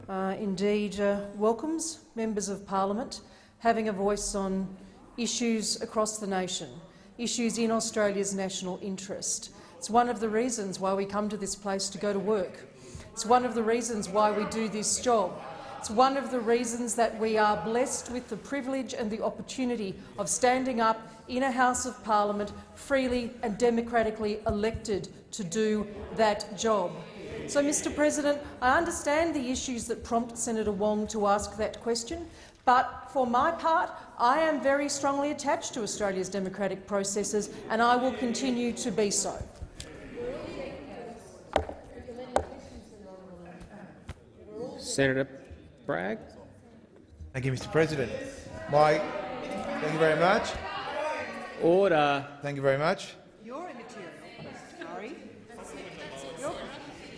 indeed welcomes members of parliament having a voice on issues across the nation, issues in Australia's national interest. It's one of the reasons why we come to this place to go to work. It's one of the reasons why we do this job. It's one of the reasons that we are blessed with the privilege and the opportunity of standing up in a House of Parliament freely and democratically elected to do that job. So, Mr President, I understand the issues that prompt Senator Wong to ask that question, But for my part, I am very strongly attached to Australia's democratic processes, and I will continue to be so. Senator Bragg. Thank you, Mr. President. Thank you very much. Order. Thank you very much. You're immaterial. Sorry.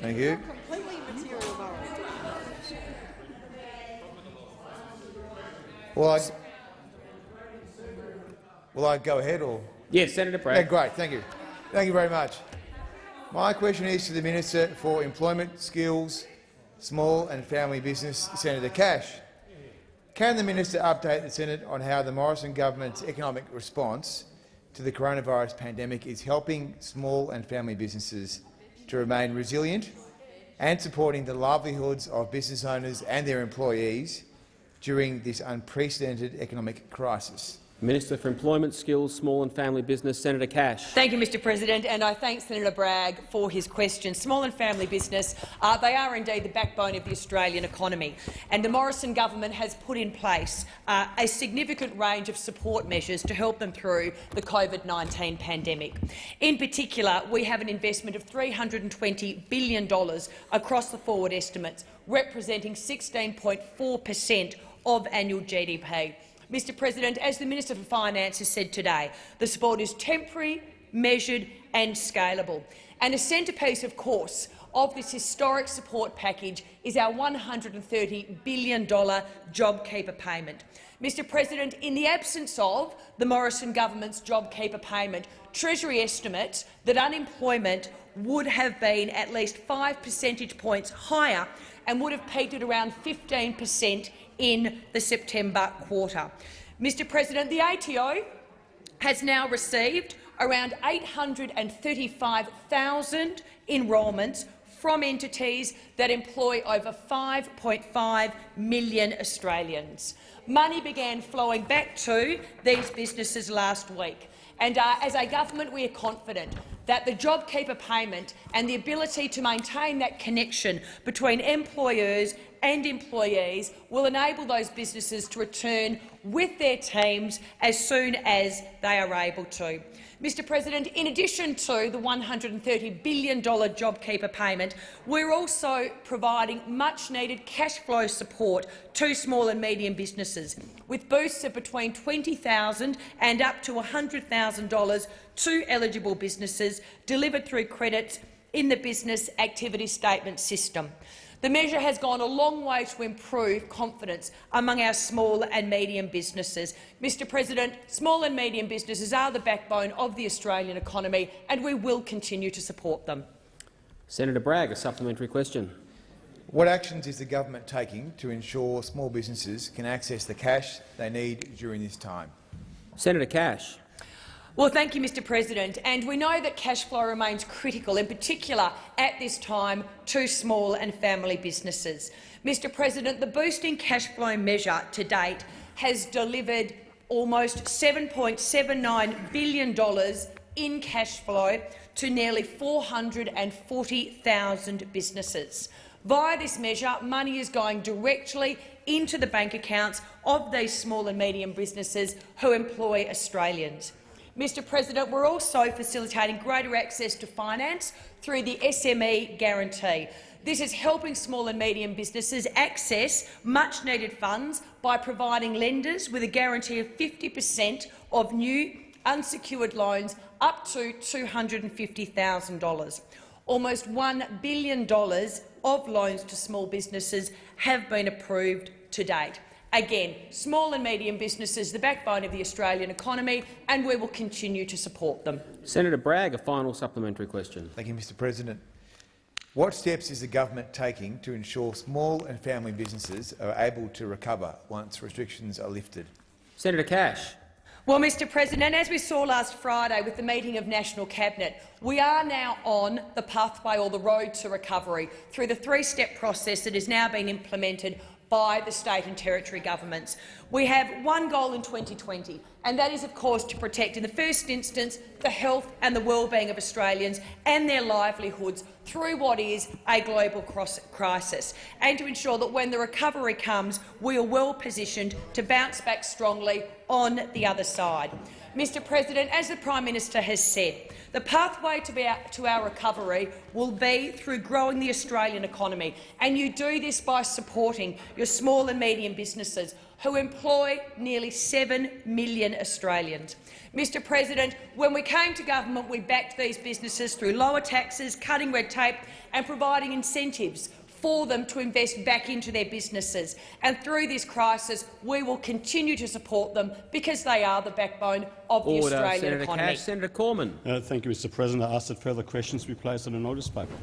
Thank you. Completely immaterial, Murray. Will I go ahead or? Yes, Senator Bragg. Yeah, great. Thank you. Thank you very much. My question is to the Minister for Employment, Skills, Small and Family Business, Senator Cash. Can the minister update the Senate on how the Morrison government's economic response to the coronavirus pandemic is helping small and family businesses to remain resilient and supporting the livelihoods of business owners and their employees during this unprecedented economic crisis? Minister for Employment, Skills, Small and Family Business, Senator Cash. Thank you, Mr. President, and I thank Senator Bragg for his question. Small and family business, they are indeed the backbone of the Australian economy, and the Morrison government has put in place a significant range of support measures to help them through the COVID-19 pandemic. In particular, we have an investment of $320 billion across the forward estimates, representing 16.4% of annual GDP. Mr. President, as the Minister for Finance has said today, the support is temporary, measured and scalable. And a centrepiece, of course, of this historic support package is our $130 billion JobKeeper payment. Mr. President, in the absence of the Morrison government's JobKeeper payment, Treasury estimates that unemployment would have been at least 5 percentage points higher and would have peaked at around 15% in the September quarter. Mr. President, the ATO has now received around 835,000 enrolments from entities that employ over 5.5 million Australians. Money began flowing back to these businesses last week, and as a government we are confident that the JobKeeper payment and the ability to maintain that connection between employers and employees will enable those businesses to return with their teams as soon as they are able to. Mr. President, in addition to the $130 billion JobKeeper payment, we're also providing much-needed cash flow support to small and medium businesses, with boosts of between $20,000 and up to $100,000 to eligible businesses delivered through credits in the Business Activity Statement system. The measure has gone a long way to improve confidence among our small and medium businesses. Mr. President, small and medium businesses are the backbone of the Australian economy, and we will continue to support them. Senator Bragg, a supplementary question. What actions is the government taking to ensure small businesses can access the cash they need during this time? Senator Cash. Well, thank you, Mr. President. And we know that cash flow remains critical, in particular at this time, to small and family businesses. Mr. President, the Boosting Cash Flow measure to date has delivered almost $7.79 billion in cash flow to nearly 440,000 businesses. Via this measure, money is going directly into the bank accounts of these small and medium businesses who employ Australians. Mr. President, we're also facilitating greater access to finance through the SME Guarantee. This is helping small and medium businesses access much-needed funds by providing lenders with a guarantee of 50% of new unsecured loans up to $250,000. Almost $1 billion of loans to small businesses have been approved to date. Again, small and medium businesses, the backbone of the Australian economy, and we will continue to support them. Senator Bragg, a final supplementary question. Thank you, Mr. President. What steps is the government taking to ensure small and family businesses are able to recover once restrictions are lifted? Senator Cash. Well, Mr. President, as we saw last Friday with the meeting of National Cabinet, we are now on the pathway or the road to recovery through the three-step process that has now been implemented by the state and territory governments. We have one goal in 2020, and that is, of course, to protect, in the first instance, the health and the well-being of Australians and their livelihoods through what is a global crisis, and to ensure that when the recovery comes, we are well positioned to bounce back strongly on the other side. Mr President, as the Prime Minister has said, the pathway to our recovery will be through growing the Australian economy, and you do this by supporting your small and medium businesses who employ nearly 7 million Australians. Mr President, when we came to government, we backed these businesses through lower taxes, cutting red tape and providing incentives for them to invest back into their businesses. And through this crisis, we will continue to support them because they are the backbone of the Australian Senator economy. Cash. Senator Cormann. Thank you, Mr President. I ask that further questions be placed on the notice paper.